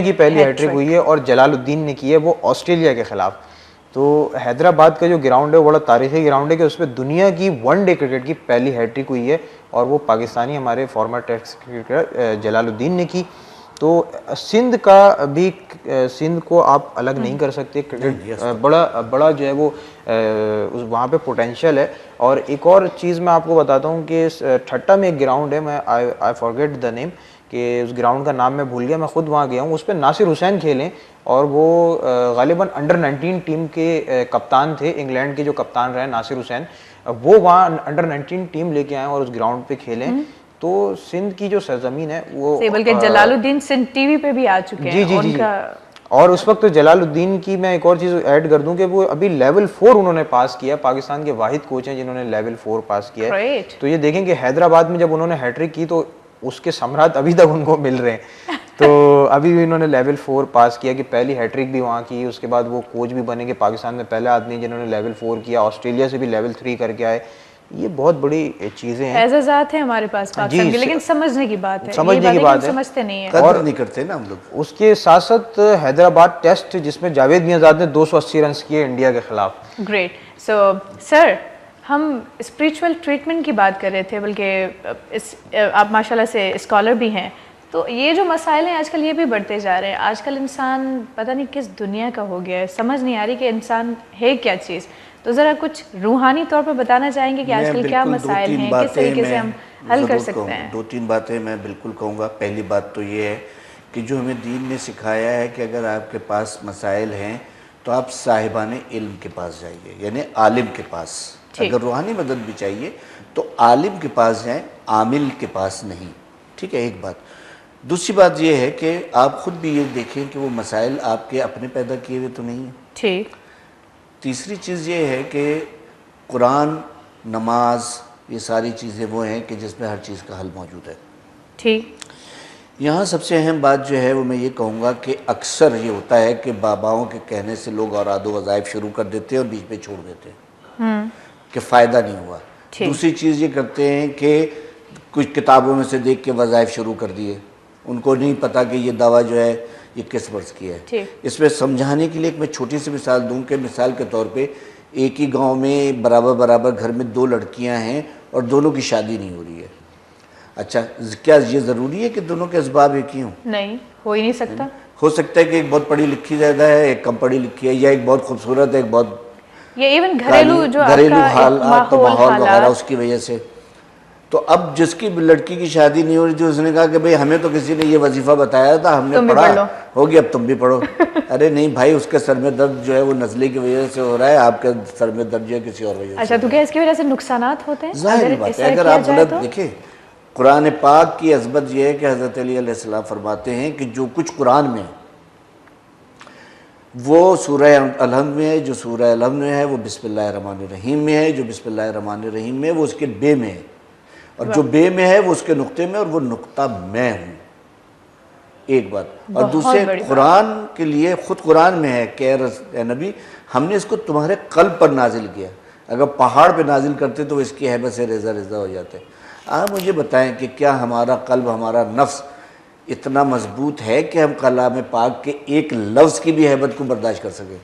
Speaker 3: की पहली हैट्रिक हुई है, और जलालुद्दीन ने की है, वो ऑस्ट्रेलिया के खिलाफ। तो हैदराबाद का जो ग्राउंड है वो बड़ा तारीखी ग्राउंड है कि उस पर दुनिया की वनडे क्रिकेट की पहली हैट्रिक हुई है, और वो पाकिस्तानी हमारे फॉर्मर टेस्ट क्रिकेटर जलालुद्दीन ने की। तो सिंध का भी, सिंध को आप अलग नहीं कर सकते, क्रिकेट बड़ा जो है वो वहाँ पे पोटेंशियल है। और एक और चीज़ मैं आपको बताता हूँ कि ठट्टा में एक ग्राउंड है, मैं आई फॉरगेट द नेम, कि उस ग्राउंड का नाम मैं भूल गया, मैं खुद वहाँ गया हूँ, उस पर नासिर हुसैन खेलें और वो गालिबन अंडर 19 टीम के कप्तान थे, इंग्लैंड के जो कप्तान रहे नासिर हुसैन, वो वहाँ अंडर 19 टीम लेके आए और उस ग्राउंड पे खेलें। तो सिंध की जो सरजमीन है वो,
Speaker 1: बल्कि जलालुद्दीन सिंध टीवी पे भी आ चुके हैं।
Speaker 3: जी
Speaker 1: उनका
Speaker 3: और उस वक्त जलालुद्दीन की मैं एक और चीज़ ऐड कर दूं कि वो अभी लेवल 4 उन्होंने पास किया, पाकिस्तान के वाहिद कोच हैं जिन्होंने लेवल 4 पास किया है। तो ये देखें कि हैदराबाद में जब उन्होंने हैट्रिक की तो उसके सम्राट अभी तक उनको मिल रहे हैं। तो अभी भी इन्होंने लेवल 4 पास किया कि पहली हैट्रिक भी वहाँ की, उसके बाद वो कोच भी बने कि पाकिस्तान में पहले आदमी जिन्होंने लेवल 4 किया, ऑस्ट्रेलिया से भी लेवल 3 करके आए। ये बहुत बड़ी चीजें हैं,
Speaker 1: एजाज़ात है हमारे पास पाकिस्तान के, लेकिन समझने की बात है,
Speaker 3: समझने की बात है,
Speaker 1: समझते नहीं है
Speaker 2: और नहीं करते ना हम लोग।
Speaker 3: उसके साथ साथ हैदराबाद टेस्ट जिसमें जावेद मियांजाद ने 280 रन किए इंडिया के खिलाफ।
Speaker 1: ग्रेट। सो सर, हम स्पिरिचुअल ट्रीटमेंट की बात कर रहे थे, बल्कि आप माशाल्लाह से स्कॉलर भी हैं, तो ये जो मसाइल हैं आजकल ये भी बढ़ते जा रहे हैं। आजकल इंसान पता नहीं किस दुनिया का हो गया है, समझ नहीं आ रही कि इंसान है क्या चीज़। तो ज़रा कुछ रूहानी तौर पर बताना चाहेंगे कि आजकल क्या मसाइल हैं, किस तरीके से हम हल कर सकते हैं।
Speaker 2: 2-3 बातें मैं बिल्कुल कहूँगा। पहली बात तो ये है कि जो हमें दीन ने सिखाया है कि अगर आपके पास मसाइल हैं तो आप साहिबाने इल्म के पास जाइए, यानी आलिम के पास। अगर रूहानी मदद भी चाहिए तो आलिम के पास जाएं, आमिल के पास नहीं। ठीक है, एक बात। दूसरी बात ये है कि आप खुद भी ये देखें कि वो मसाइल आपके अपने पैदा किए हुए तो नहीं है।
Speaker 1: ठीक।
Speaker 2: तीसरी चीज़ ये है कि कुरान, नमाज, ये सारी चीज़ें वो हैं कि जिसमें हर चीज़ का हल मौजूद है।
Speaker 1: ठीक।
Speaker 2: यहाँ सबसे अहम बात जो है वो मैं ये कहूँगा कि अक्सर ये होता है कि बाबाओं के कहने से लोग औरादो वज़ाइफ शुरू कर देते हैं और बीच में छोड़ देते हैं कि फ़ायदा नहीं हुआ। दूसरी चीज़ ये करते हैं कि कुछ किताबों में से देख के वज़ाइफ शुरू कर दिए, उनको नहीं पता कि ये दवा जो है ये किस वर्ष की है। इसमें समझाने के लिए एक मैं छोटी सी मिसाल दूं कि मिसाल के तौर पे एक ही गांव में बराबर घर में 2 लड़कियां हैं और दोनों की शादी नहीं हो रही है। अच्छा, क्या ये ज़रूरी है कि दोनों के असबाब एक ही हों?
Speaker 1: नहीं, हो ही नहीं सकता।
Speaker 2: हो सकता है कि एक बहुत पढ़ी लिखी ज़्यादा है, एक कम पढ़ी लिखी है, या एक बहुत खूबसूरत है, एक बहुत,
Speaker 1: ये इवन घरेलू जो
Speaker 2: हाल माहौल वगैरह उसकी वजह से। तो अब जिसकी लड़की की शादी नहीं हो रही थी उसने कहा कि भाई हमें तो किसी ने ये वजीफा बताया था, हमने पढ़ा, होगी, अब तुम भी पढ़ो। अरे नहीं भाई, उसके सर में दर्द जो है वो नज़ले की वजह से हो रहा है, आपके सर में दर्द जो है किसी और वजह से।
Speaker 1: अच्छा, तो क्या इसकी वजह से नुकसानात होते हैं?
Speaker 2: जाहिर बात है, अगर आप गलत देखें, कुरान पाक की अज़मत यह है कि हज़रत अली अलैहिस्सलाम फरमाते हैं कि जो कुछ कुरान में वो सूरह अलहम्द में है, जो सूरह अलहम्द में है वो बिस्मिल्लाहिर्रहमानिर्रहीम में है, जो बिस्मिल्लाहिर्रहमानिर्रहीम में है वो उसके बे में है, और जो बे में है वो उसके नुक्ते में, और वो नुक्ता मैं हूँ। एक बात। और दूसरे, कुरान के लिए खुद कुरान में है कि नबी हमने इसको तुम्हारे कल्ब पर नाजिल किया, अगर पहाड़ पे नाजिल करते तो इसकी हैबत से रेजा रेजा हो जाते। आप मुझे बताएं कि क्या हमारा कल्ब, हमारा नफ्स इतना मजबूत है कि हम कलाम पाक के एक लफ्ज़ की भी हैबत को बर्दाश्त कर सकें?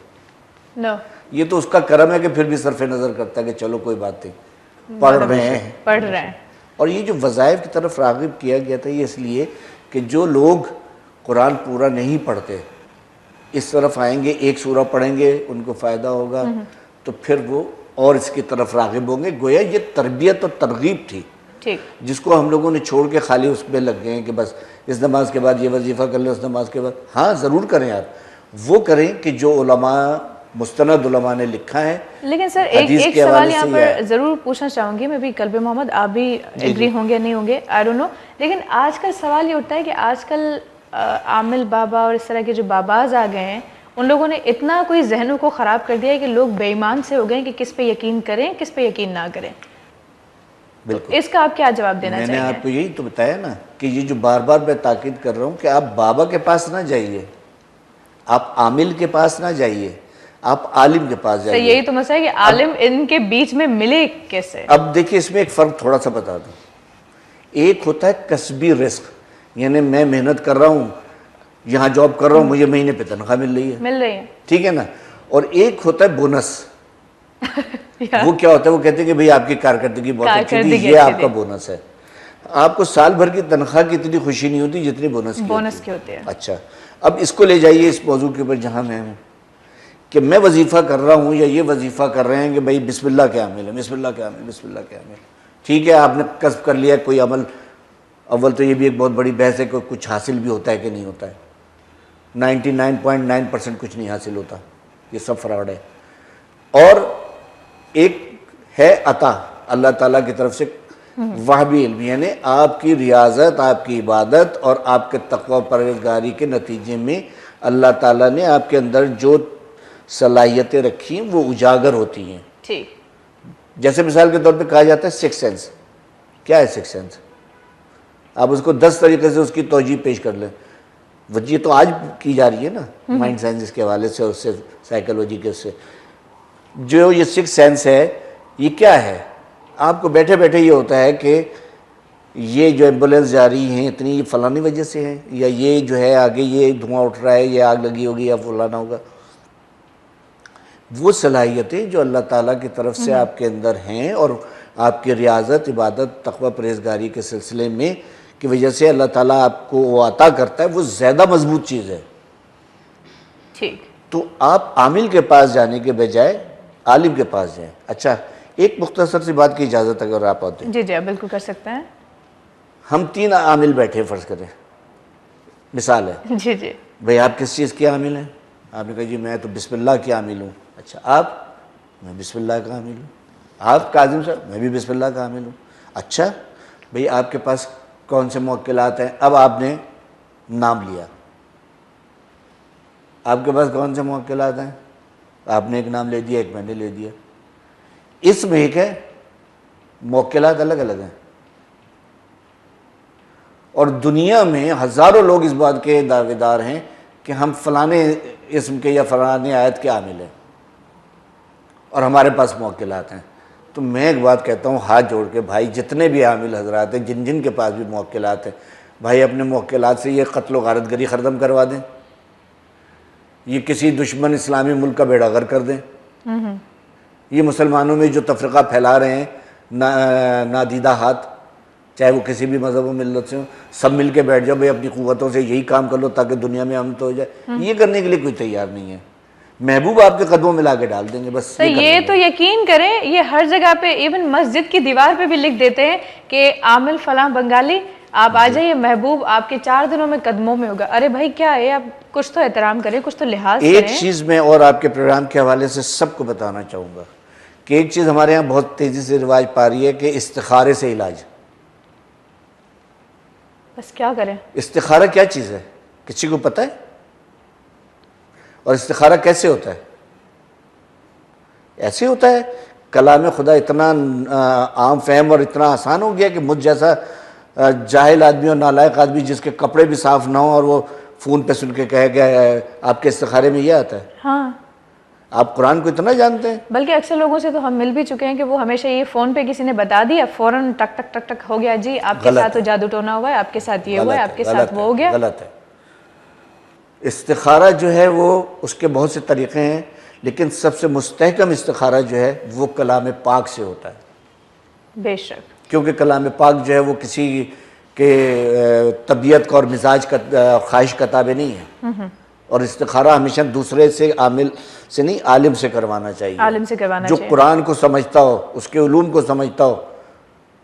Speaker 1: नो।
Speaker 2: ये तो उसका करम है कि फिर भी सरफ नज़र करता है कि चलो कोई बात नहीं, पढ़ रहे हैं। और ये जो वज़ाइफ की तरफ राग़िब किया गया था ये इसलिए कि जो लोग कुरान पूरा नहीं पढ़ते इस तरफ आएंगे, एक सूरा पढ़ेंगे, उनको फ़ायदा होगा, तो फिर वो और इसकी तरफ राग़िब होंगे। गोया ये तरबियत और तरगीब थी, जिसको हम लोगों ने छोड़ के खाली उसमें लग गए हैं कि बस इस नमाज के बाद ये वजीफ़ा कर लें, उस नमाज के बाद। हाँ, ज़रूर करें आप, वो करें कि जो उलमा, मुस्तनद उलमा ने लिखा है।
Speaker 1: लेकिन सर एक सवाल यहाँ पर ज़रूर पूछना चाहूँगी, मैं भी कल्बे मोहम्मद, आप भी एग्री होंगे नहीं होंगे, आई डोंट नो, लेकिन आजकल सवाल ये उठता है कि आजकल आमिल बाबा और इस तरह के जो बाबाज आ गए हैं, उन लोगों ने इतना कोई जहनों को ख़राब कर दिया है कि लोग बेईमान से हो गए कि किस पे यकीन करें, किस पे यकीन ना करें। बिल्कुल। तो इसका आप क्या जवाब देना चाहिए?
Speaker 2: मैंने आपको यही तो बताया ना कि ये जो बार बार मैं ताकीद कर रहा हूँ कि आप बाबा के पास ना जाइए, आप आमिल के पास ना जाइए, आप आलिम के पास जाइए।
Speaker 1: यही तो मसला है कि आलिम इनके बीच में मिले कैसे?
Speaker 2: अब देखिए, इसमें एक फ़र्क थोड़ा सा बता दूँ। एक होता है कसबी रिस्क, यानी मैं मेहनत कर रहा हूँ, यहाँ जॉब कर रहा हूँ, मुझे महीने पे तनख्वाह मिल रही है, ठीक है ना। और एक होता है बोनस। वो क्या होता है, वो कहते हैं कि भाई आपकी कारकर्दगी बहुत अच्छी थी, ये आपका बोनस है। आपको साल भर की तनख्वाह की इतनी खुशी नहीं होती जितनी बोनस
Speaker 1: की होती है।
Speaker 2: अच्छा, अब इसको ले जाइए इस मौजू के ऊपर जहाँ मैं हूँ कि मैं वजीफ़ा कर रहा हूँ या ये वजीफ़ा कर रहे हैं कि भाई बिस्मिल्लाह के आमिल है, बिस्मिल्लाह के आमिल, बिस्मिल्लाह के आमिल। ठीक है, आपने कसब कर लिया कोई अमल। अव्वल तो ये भी एक बहुत बड़ी बहस है कि कुछ हासिल भी होता है कि नहीं होता है। 99.9% कुछ नहीं हासिल होता, ये सब फ्रॉड है। और एक है अता अल्लाह ताला की तरफ से वह भी इल्म, यानी आपकी रियाजत, आपकी इबादत और आपके तक़वा परहेज़गारी के नतीजे में अल्लाह ताला ने आपके अंदर जो सलाहियतें रखी वो उजागर होती हैं।
Speaker 1: ठीक,
Speaker 2: जैसे मिसाल के तौर पे कहा जाता है सिक्स सेंस। क्या है सिक्स सेंस? आप उसको 10 तरीके से उसकी तौजीह पेश कर लें। वजह तो आज की जा रही है ना माइंड साइंस के हवाले से, उससे साइकोलॉजी के, उससे जो ये सिक्स सेंस है ये क्या है? आपको बैठे बैठे ये होता है कि ये जो एम्बुलेंस जा रही हैं इतनी फलानी वजह से है, या ये जो है आगे ये धुआं उठ रहा है, ये आग लगी होगी या फलाना होगा। वो सलाहियतें जो अल्लाह ताला की तरफ से आपके अंदर हैं और आपकी रियाजत, इबादत, तक़वा परहेज़गारी के सिलसिले में की वजह से अल्लाह ताला आपको वो अता करता है, वो ज़्यादा मजबूत चीज़ है।
Speaker 1: ठीक,
Speaker 2: तो आप आमिल के पास जाने के बजाय आलिम के पास जाएं। अच्छा, एक मुख्तसर सी बात की इजाज़त अगर आप आते हैं।
Speaker 1: जी जी, आप बिल्कुल कर सकते हैं।
Speaker 2: हम 3 आमिल बैठे फ़र्ज़ करें, मिसाल है।
Speaker 1: जी जी,
Speaker 2: भाई आप किस चीज़ के आमिल हैं? आपने कहा जी मैं तो बिस्मिल्लाह के आमिल हूँ। अच्छा, आप? मैं बिस्मिल्लाह का आमिल हूँ। आप काजिम साहब? मैं भी बिस्मिल्लाह का आमिल हूँ। अच्छा भाई, आपके पास कौन से मुवक्किलात हैं? अब आपने नाम लिया। आपके पास कौन से मुवक्किलात हैं? आपने एक नाम ले दिया, एक मैंने ले दिया। इसमें एक है मुवक्किलात अलग अलग हैं, और दुनिया में हज़ारों लोग इस बात के दावेदार हैं कि हम फलाने इस्म के या फलाने आयत के आमिल हैं और हमारे पास मुवक्किलात हैं। तो मैं एक बात कहता हूँ हाथ जोड़ के, भाई जितने भी आमिल हजरात हैं, जिन जिन के पास भी मुवक्किलात हैं, भाई अपने मुवक्किलात से ये कत्ल गारत गरी ख़त्म करवा दें, ये किसी दुश्मन इस्लामी मुल्क का बेड़ागर कर दें। ये मुसलमानों में जो तफरीक़ा फैला रहे हैं नादीदा हाथ, चाहे वो किसी भी मज़हब व मिल्लत से हो, सब मिल के बैठ जाओ भाई अपनी क़ुव्वतों से यही काम कर लो ताकि दुनिया में अमन तो हो जाए। ये करने के लिए कोई तैयार नहीं है। महबूब आपके कदमों में ला के डाल देंगे बस।
Speaker 1: तो ये तो यकीन करें, ये हर जगह पे, इवन मस्जिद की दीवार पे भी लिख देते हैं कि आमिल फलां बंगाली, आप आ जाइए, महबूब आपके 4 दिनों में कदमों में होगा। अरे भाई क्या है, आप कुछ तो एहतराम करें, कुछ तो लिहाज करें।
Speaker 2: एक चीज़ मैं और आपके प्रोग्राम के हवाले से सबको बताना चाहूँगा कि एक चीज़ हमारे यहाँ बहुत तेज़ी से रिवाज पा रही है कि इस्तिखारे से इलाज।
Speaker 1: बस क्या करें?
Speaker 2: इस्तिखारा क्या चीज़ है, किसी को पता है? और इस्तिखारा कैसे होता है? ऐसे होता है, कलाम खुदा इतना आम फहम और इतना आसान हो गया कि मुझ जैसा जाहिल आदमी और नालायक आदमी जिसके कपड़े भी साफ़ ना हो और वो फ़ोन पे सुन के कहे कि आपके इस्तिखारे में ये आता है।
Speaker 1: हाँ,
Speaker 2: आप कुरान को इतना जानते हैं?
Speaker 1: बल्कि अक्सर लोगों से तो हम मिल भी चुके हैं कि वो हमेशा ये फ़ोन पे किसी ने बता दिया, फ़ौरन टक टक टक टक हो गया, जी आपके साथ तो जादू टोना हुआ है, आपके साथ ये हुआ है, आपके साथ वो हो गया।
Speaker 2: गलत है। इस्तिखारा जो है वो उसके बहुत से तरीक़े हैं, लेकिन सबसे मुस्तहकम इस्तिखारा जो है वो कलाम पाक से होता है।
Speaker 1: बेशक,
Speaker 2: क्योंकि कलाम पाक जो है वो किसी के तबीयत का और मिजाज का ख्वाहिश का ताबे नहीं है। और इस्तिखारा हमेशा दूसरे से, आमिल से नहीं, आलिम से करवाना चाहिए।
Speaker 1: आलिम से करवाना
Speaker 2: जो
Speaker 1: चाहिए,
Speaker 2: कुरान को समझता हो, उसके उलूम को समझता हो।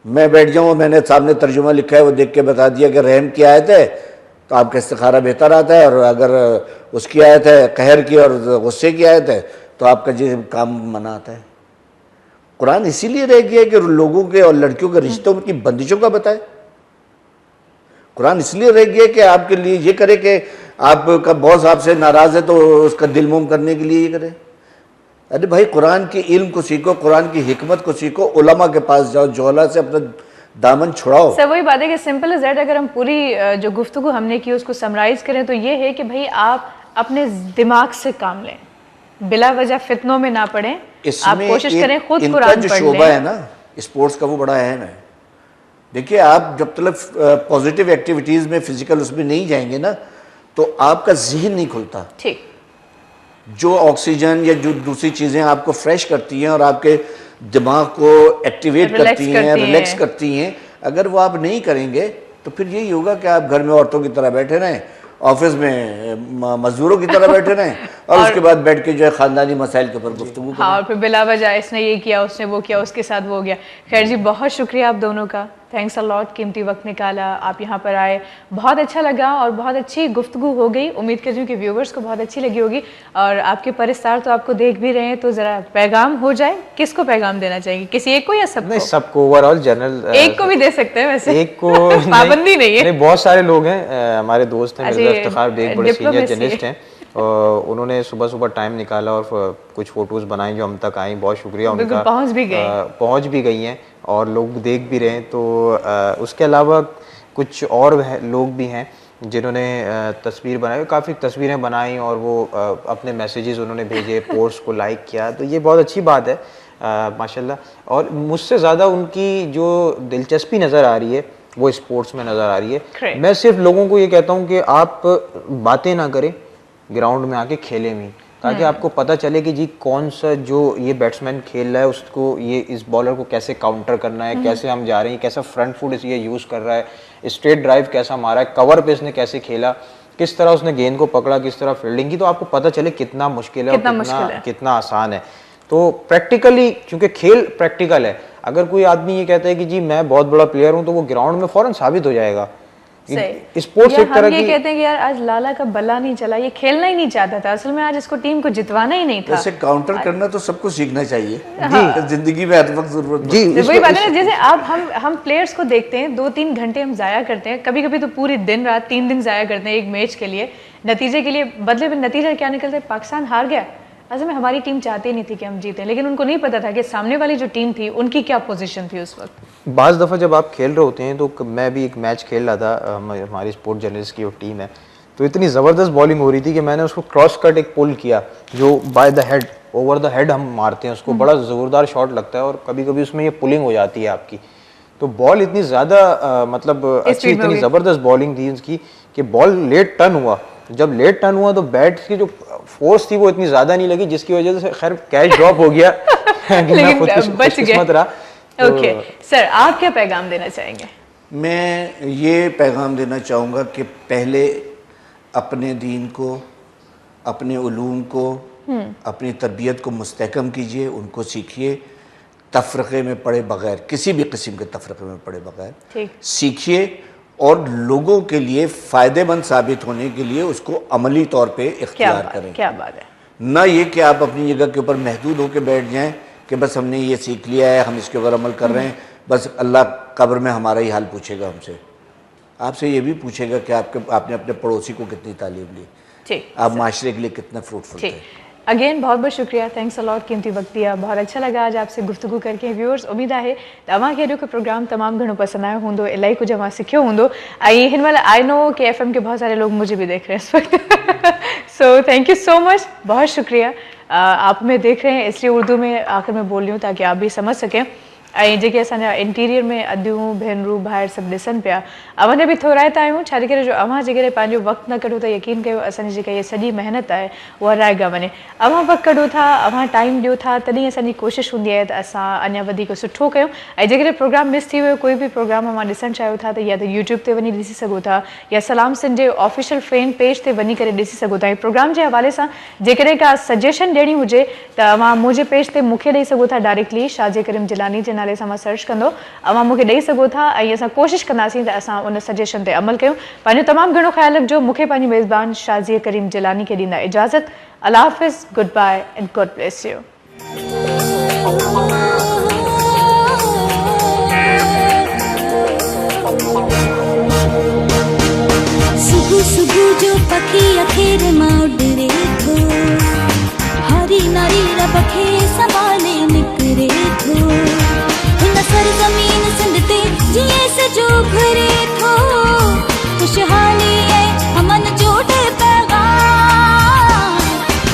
Speaker 2: मैं बैठ जाऊँ, मैंने सामने तर्जुमा लिखा है, वो देख के बता दिया कि रहम की आयत है तो आपका इस्तिखारा बेहतर आता है, और अगर उसकी आयत है कहर की और गुस्से की आयत है तो आपका जो काम मना आता है। कुरान इसीलिए रह गया कि लोगों के और लड़कियों के रिश्तों की बंदिशों का बताए। कुरान इसलिए रह गया कि आपके लिए ये करे कि आपका बॉस आपसे नाराज़ है तो उसका दिल मोम करने के लिए ये करे। अरे भाई, कुरान के इल्म को सीखो, कुरान की हिकमत को सीखो, उलमा के पास जाओ, जोहला से अपना दामन छुड़ाओ।
Speaker 1: सर वही बात है कि सिंपल एज दैट, अगर हम पूरी जो गुफ्तगू हमने की उसको समराइज करें तो ये है कि भाई आप अपने दिमाग से काम लें, बिला वजह फितनों में ना पड़ें। आप कोशिश करें खुद कुरान
Speaker 2: जो
Speaker 1: पढ़
Speaker 2: शोबा
Speaker 1: लें।
Speaker 2: है ना स्पोर्ट्स का, वो बड़ा अहम है। देखिए, आप जब तक पॉजिटिव एक्टिविटीज़ में, फिजिकल उसमें नहीं जाएंगे ना, तो आपका जहन नहीं खुलता।
Speaker 1: ठीक,
Speaker 2: जो ऑक्सीजन या जो दूसरी चीज़ें आपको फ्रेश करती हैं और आपके दिमाग को एक्टिवेट करती हैं, रिलैक्स करती हैं, अगर वो आप नहीं करेंगे तो फिर यही होगा कि आप घर में औरतों की तरह बैठे रहें, ऑफिस में मजदूरों की तरह बैठे रहें और उसके बाद बैठ के जो है खानदानी मसाइल के ऊपर गुफ्तगू करें।
Speaker 1: हाँ, और फिर बिला वजह इसने ये किया, उसने वो किया, उसके साथ वो हो गया। खैर जी, बहुत शुक्रिया आप दोनों का, थैंक्स अ लॉट, कीमती वक्त निकाला, आप यहाँ पर आए, बहुत अच्छा लगा और बहुत अच्छी गुफ्तगू हो गई। उम्मीद कर रही हूँ कि व्यूवर्स को बहुत अच्छी लगी होगी और आपके परिस्तार तो आपको देख भी रहे हैं, तो ज़रा पैगाम हो जाए, किसको पैगाम देना चाहिए, किसी एक को या सबको?
Speaker 3: नहीं, सबको, ओवरऑल जनरल।
Speaker 1: एक को भी दे सकते हैं वैसे,
Speaker 3: एक को
Speaker 1: पाबंदी नहीं है।
Speaker 3: नहीं, बहुत सारे लोग हैं, हमारे दोस्त हैं, मिर्ज़ा इफ्तिखार बेग बड़े सीनियर जर्नलिस्ट हैं, उन्होंने सुबह सुबह टाइम निकाला और कुछ फोटोज़ बनाई जो हम तक आई, बहुत शुक्रिया उनका, पहुँच भी गई हैं और लोग देख भी रहे हैं। तो उसके अलावा कुछ और लोग भी हैं जिन्होंने तस्वीर बनाई, काफ़ी तस्वीरें बनाई और वो अपने मैसेजेस उन्होंने भेजे, पोस्ट को लाइक किया, तो ये बहुत अच्छी बात है माशाल्लाह। और मुझसे ज़्यादा उनकी जो दिलचस्पी नज़र आ रही है वो स्पोर्ट्स में नज़र आ रही है। मैं सिर्फ लोगों को ये कहता हूँ कि आप बातें ना करें, ग्राउंड में आके खेलें भी, ताकि आपको पता चले कि जी कौन सा जो ये बैट्समैन खेल रहा है उसको ये इस बॉलर को कैसे काउंटर करना है, कैसे हम जा रहे हैं, कैसा फ्रंट फुट ये यूज़ कर रहा है, स्ट्रेट ड्राइव कैसा मारा है, कवर पे इसने कैसे खेला, किस तरह उसने गेंद को पकड़ा, किस तरह फील्डिंग की, तो आपको पता चले कितना मुश्किल है और कितना आसान है। तो प्रैक्टिकली, क्योंकि खेल प्रैक्टिकल है, अगर कोई आदमी ये कहता है कि जी मैं बहुत बड़ा प्लेयर हूँ तो वो ग्राउंड में फौरन साबित हो जाएगा। स्पोर्ट्स एक तरह की,
Speaker 1: कहते हैं कि यार आज लाला का बल्ला नहीं चला, ये खेलना ही नहीं चाहता था, असल में आज इसको टीम को जितवाना ही नहीं था।
Speaker 2: वैसे काउंटर करना तो सबको सीखना चाहिए जी, जिंदगी में हर वक्त जरूरत
Speaker 1: जी, वही बात है ना, जैसे अब हम प्लेयर्स को देखते हैं 2-3 घंटे हम जाया करते हैं, कभी कभी तो पूरी दिन रात 3 दिन जाया करते हैं एक मैच के लिए, नतीजे के लिए, बदले में नतीजा क्या निकलता है, पाकिस्तान हार गया। असल में हमारी टीम चाहती नहीं थी कि हम जीतें, लेकिन उनको नहीं पता था कि सामने वाली जो टीम थी उनकी क्या पोजीशन थी उस वक्त।
Speaker 3: बाज़ दफ़ा जब आप खेल रहे होते हैं, तो मैं भी एक मैच खेल रहा था, हमारी स्पोर्ट जर्नलिस्ट की वो टीम है, तो इतनी ज़बरदस्त बॉलिंग हो रही थी कि मैंने उसको क्रॉस कट एक पुल किया, जो by the head, over the head हम मारते हैं उसको, बड़ा ज़ोरदार शॉट लगता है और कभी कभी उसमें ये पुलिंग हो जाती है आपकी, तो बॉल इतनी ज़्यादा मतलब अच्छी, इतनी ज़बरदस्त बॉलिंग थी उसकी कि बॉल लेट टर्न हुआ। जब लेट टर्न हुआ तो बैट की जो फोर्स थी वो इतनी ज्यादा नहीं लगी, जिसकी वजह से खैर कैच ड्रॉप हो गया
Speaker 1: लेकिन बच गए। ओके सर, आप क्या पैगाम देना चाहेंगे?
Speaker 2: मैं ये पैगाम देना चाहूँगा कि पहले अपने दीन को, अपने उलूम को, अपनी तरबियत को मुस्तहकम कीजिए, उनको सीखिए, तफरक़े में पड़े बगैर, किसी भी किस्म के तफरक़े में पड़े बगैर सीखिए और लोगों के लिए फ़ायदेमंद साबित होने के लिए उसको अमली तौर पे इख्तियार करें।
Speaker 1: क्या बात है।
Speaker 2: ना ये कि आप अपनी जगह के ऊपर महदूद होकर बैठ जाएं कि बस हमने ये सीख लिया है, हम इसके ऊपर अमल कर रहे हैं, बस अल्लाह कब्र में हमारा ही हाल पूछेगा हमसे। आपसे ये भी पूछेगा कि आपने अपने पड़ोसी को कितनी तालीम ली, आप माशरे के लिए कितना फ्रूटफुल थे।
Speaker 1: अगेन बहुत बहुत शुक्रिया, थैंक्स अ लॉट, कीमती वक्त दिया, बहुत अच्छा लगा आज आपसे गुफ्तगू करके। व्यूअर्स, उम्मीद है तव्हां खे अॼु प्रोग्राम तमाम घणो पसंद आयो हूंदो, इलाही कुछ अवां सिखियो हूंदो। हिन महिल आई नो कि FM के बहुत सारे लोग मुझे भी देख रहे हैं इस वक्त so thank you so much, बहुत शुक्रिया। आप हमें देख रहे हैं इसलिए उर्दू में आखिर में बोल रही हूँ ताकि आप भी समझ सकें। जेके असांजा इंटीरियर में अदियूं भेनरूं ॿाहिरि सभु ॾिसनि पिया, अवां बि थोराइता आहियूं, छाजे करे जो अवां जेकॾहिं पंहिंजो वक़्तु न कढो त यकीन कयो असांजी जेका इहा सॼी महिनत आहे उहा राइगा वञे। अवां वक़्तु कढो था, अवां टाइम ॾियो था, तॾहिं असांजी कोशिशि हूंदी आहे त असां अञा वधीक सुठो कयूं। ऐं जेकॾहिं प्रोग्राम मिस थी वियो, कोई बि प्रोग्राम अवां ॾिसणु चाहियो था त या त यूट्यूब ते वञी ॾिसी सघो था या सलाम सिंध जे ऑफिशियल फैन पेज ते वञी करे ॾिसी सघो था। ऐं प्रोग्राम जे हवाले सां जेकॾहिं का सजेशन ॾियणी हुजे त अवां मुंहिंजे पेज ते मूंखे ॾेई सघो था, डायरेक्टली शाहजे करीम जिलानी जे नाले सां मां सर्च कंदो, अवां मूंखे ॾेई सघो था ऐं असां कोशिशि कंदासीं त असां उन सजेशन ते अमल कयूं। पंहिंजो तमामु घणो ख़्यालु रखिजो। मूंखे पंहिंजी मेज़बान शाज़िया करीम जिलानी खे ॾींदा इजाज़त। अल्लाह हाफ़िज़, good bye and God bless you.
Speaker 4: सुबह सुबह जो पखी अखेर मां उड़े थो, हरी नारी रबखे संभाले निकरे थो, हिन सरज़मीन सिंध ते जीअं सजो घरे थो, खुशहाली ऐं अमन जो पैगाम,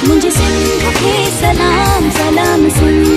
Speaker 4: मुंहिंजे सिंध खे सलाम सलाम सिंध।